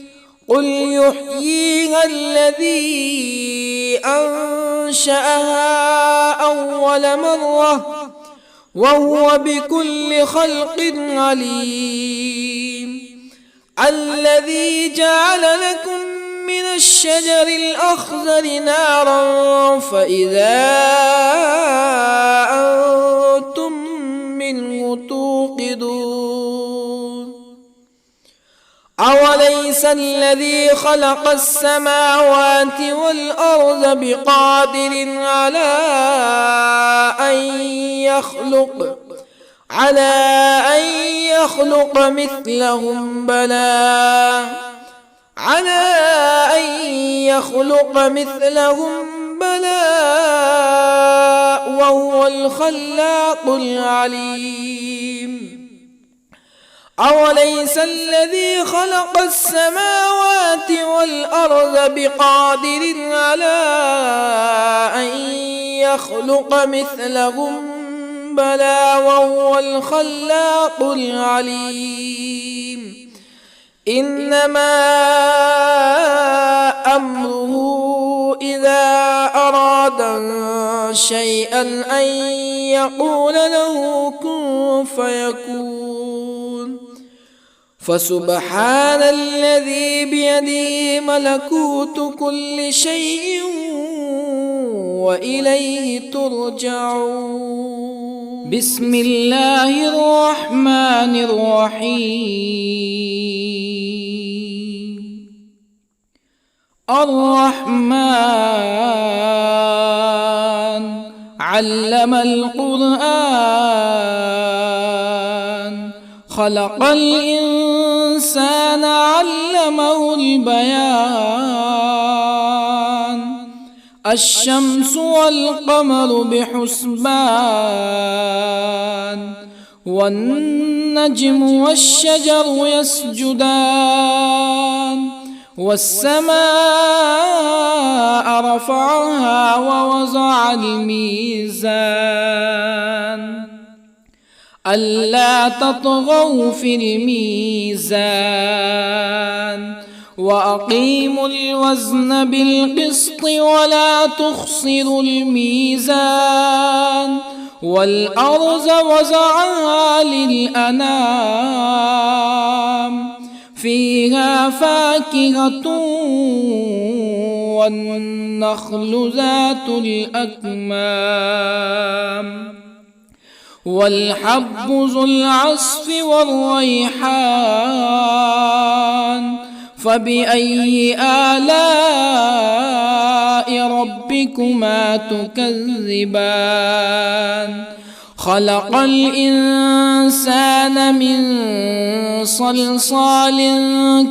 A: قل يحييها الذي أنشأها أول مرة وهو بكل خلق عليم الذي جعل لكم من الشجر الأخضر نارا فإذا أنتم منه توقدون أوليس الذي خلق السماوات والأرض بقادر على أن يخلق مثلهم بلى وهو الخلاق العليم أوليس الذي خلق السماوات والأرض بقادر على أن يخلق مثلهم بلى وهو الخلاق العليم إنما أمره إذا أراد شيئا أن يقول له كن فيكون فسبحان الذي بيده ملكوت كل شيء وإليه ترجعون. بسم الله الرحمن الرحيم. الرحمن علم القرآن خلق الإنسان علمه البيان الشمس والقمر بحسبان والنجم والشجر يسجدان والسماء رفعها ووضع الميزان ألا تطغوا في الميزان وأقيموا الوزن بالقسط ولا تخسروا الميزان والأرض وضعها للأنام فيها فاكهة والنخل ذات الأكمام والحب ذو العصف والريحان فبأي آلاء ربكما تكذبان خلق الإنسان من صلصال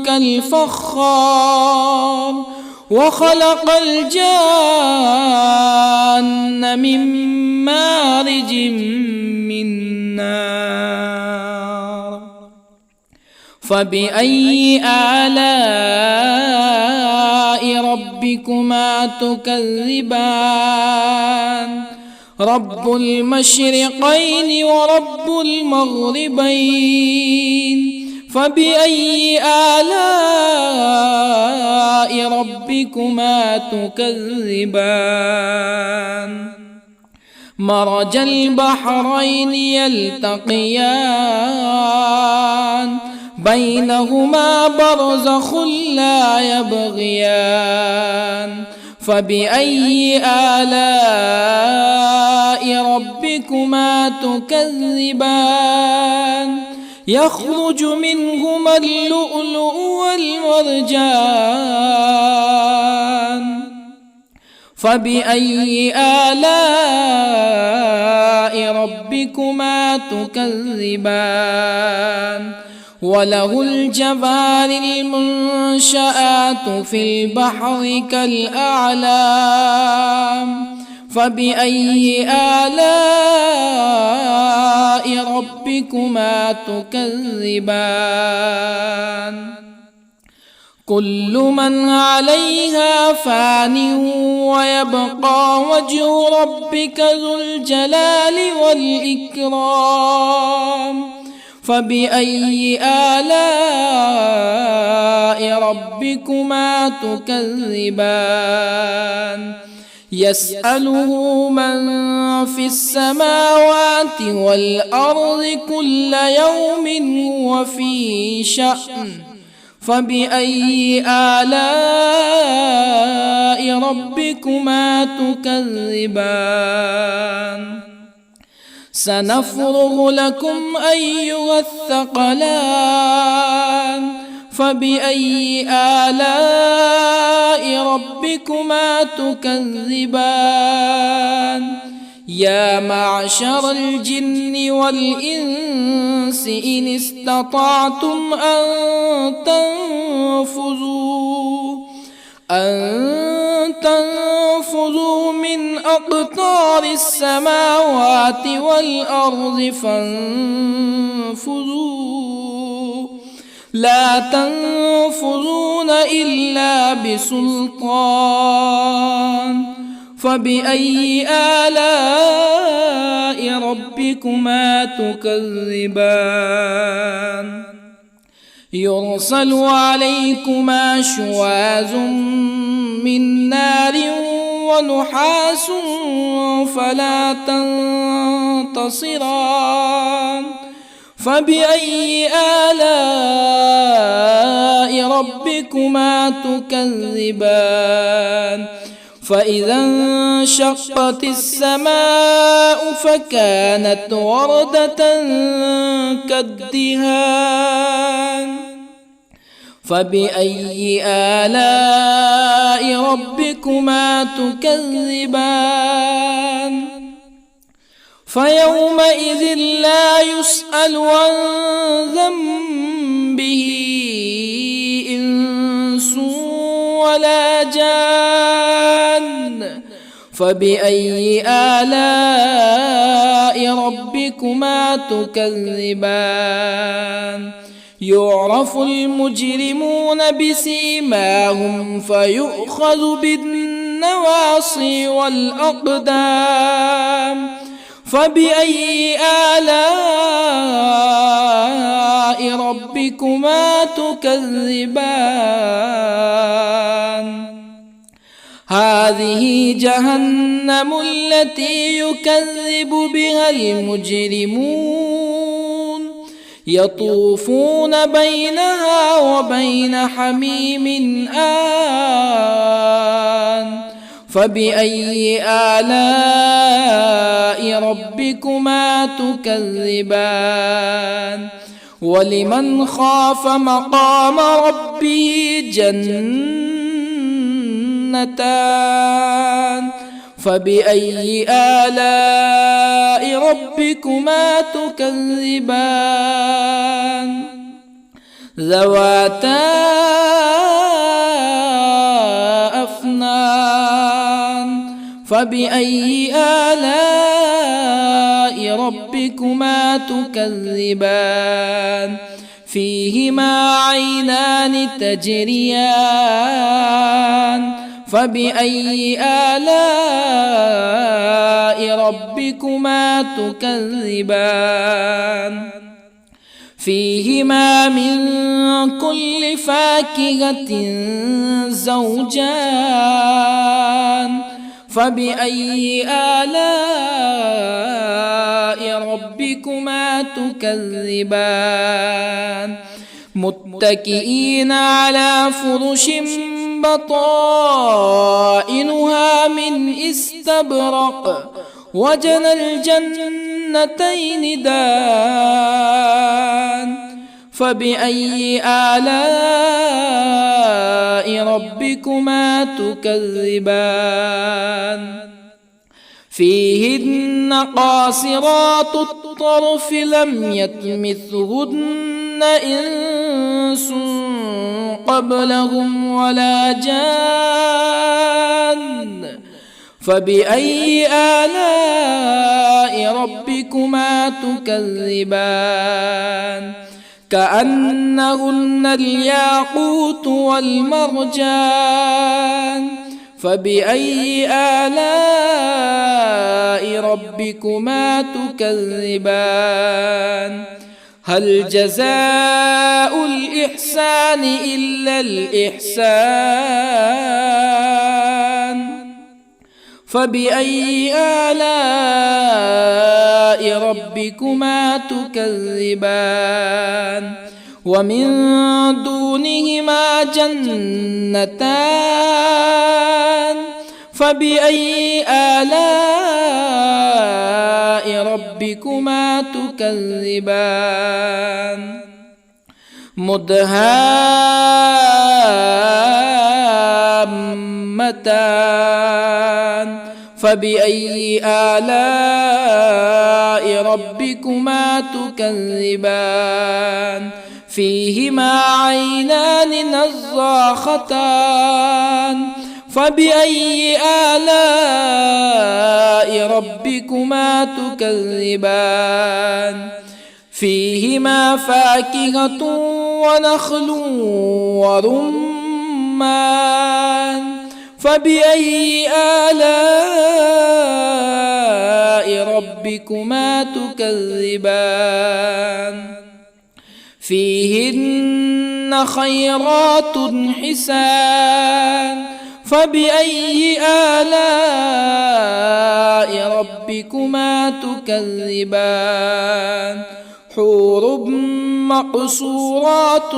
A: كالفخار وخلق الجان من مارج من نار فبأي آلاء ربكما تكذبان رب المشرقين ورب المغربين فبأي آلاء ربكما تكذبان مرج البحرين يلتقيان بينهما برزخ لا يبغيان فبأي آلاء ربكما تكذبان يخرج منهما اللؤلؤ والمرجان فبأي آلاء ربكما تكذبان وله الجوار المنشآت في البحر كالأعلام فبأي آلاء ربكما تكذبان كل من عليها فان ويبقى وجه ربك ذو الجلال والإكرام فبأي آلاء ربكما تكذبان يسأله من في السماوات والأرض كل يوم هو في شأن فبأي آلاء ربكما تكذبان سنفرغ لكم أيها الثقلان فبأي آلاء ربكما تكذبان يا معشر الجن والإنس إن استطعتم أن تنفذوا من أقطار السماوات والأرض فانفذوا لا تنفذون إلا بسلطان فبأي آلاء ربكما تكذبان يرسل عليكما شواظ من نار ونحاس فلا تنتصران فبأي آلاء ربكما تكذبان فإذا انشقت السماء فكانت وردة كالدهان فبأي آلاء ربكما تكذبان فيومئذ لا يسأل عن ذنبه إنس ولا جان فبأي آلاء ربكما تكذبان يعرف المجرمون بسيماهم فيؤخذ بالنواصي والأقدام فبأي آلاء ربكما تكذبان هذه جهنم التي يكذب بها المجرمون يطوفون بينها وبين حميم آن فبأي آلاء ربكما تكذبان ولمن خاف مقام ربه جنتان فبأي آلاء ربكما تكذبان ذواتا أفنان فبأي آلاء ربكما تكذبان فيهما عينان تجريان فبأي آلاء ربكما تكذبان فيهما من كل فاكهة زوجان فبأي آلاء ربكما تكذبان متكئين على فرش بطائنها من استبرق وجنى الجنتين دان فبأي آلاء ربكما تكذبان فيهن قاصرات الطرف لم يطمثهن إنس قبلهم ولا جان فبأي آلاء ربكما تكذبان كأنهن الياقوت والمرجان فبأي آلاء ربكما تكذبان هل جزاء الإحسان إلا الإحسان فبأي آلاء ربكما تكذبان ومن دونهما جنتان فبأي آلاء ربكما تكذبان مدهامتان فبأي آلاء ربكما تكذبان فيهما عينان نضاختان فبأي آلاء ربكما تكذبان فيهما فاكهة ونخل ورمان فبأي آلاء ربكما تكذبان فيهن خيرات حسان فبأي آلاء ربكما تكذبان حور مقصورات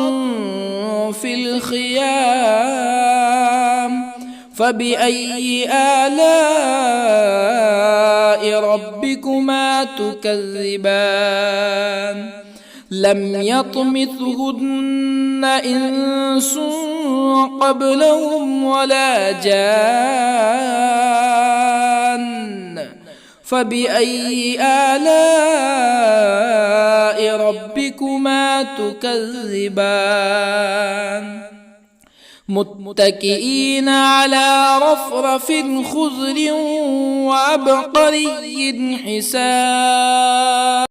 A: في الخيام فبأي آلاء ربكما تكذبان لم يطمثهن إنس قبلهم ولا جان فبأي آلاء ربكما تكذبان متكئين على رفرف خضر وعبقري حسان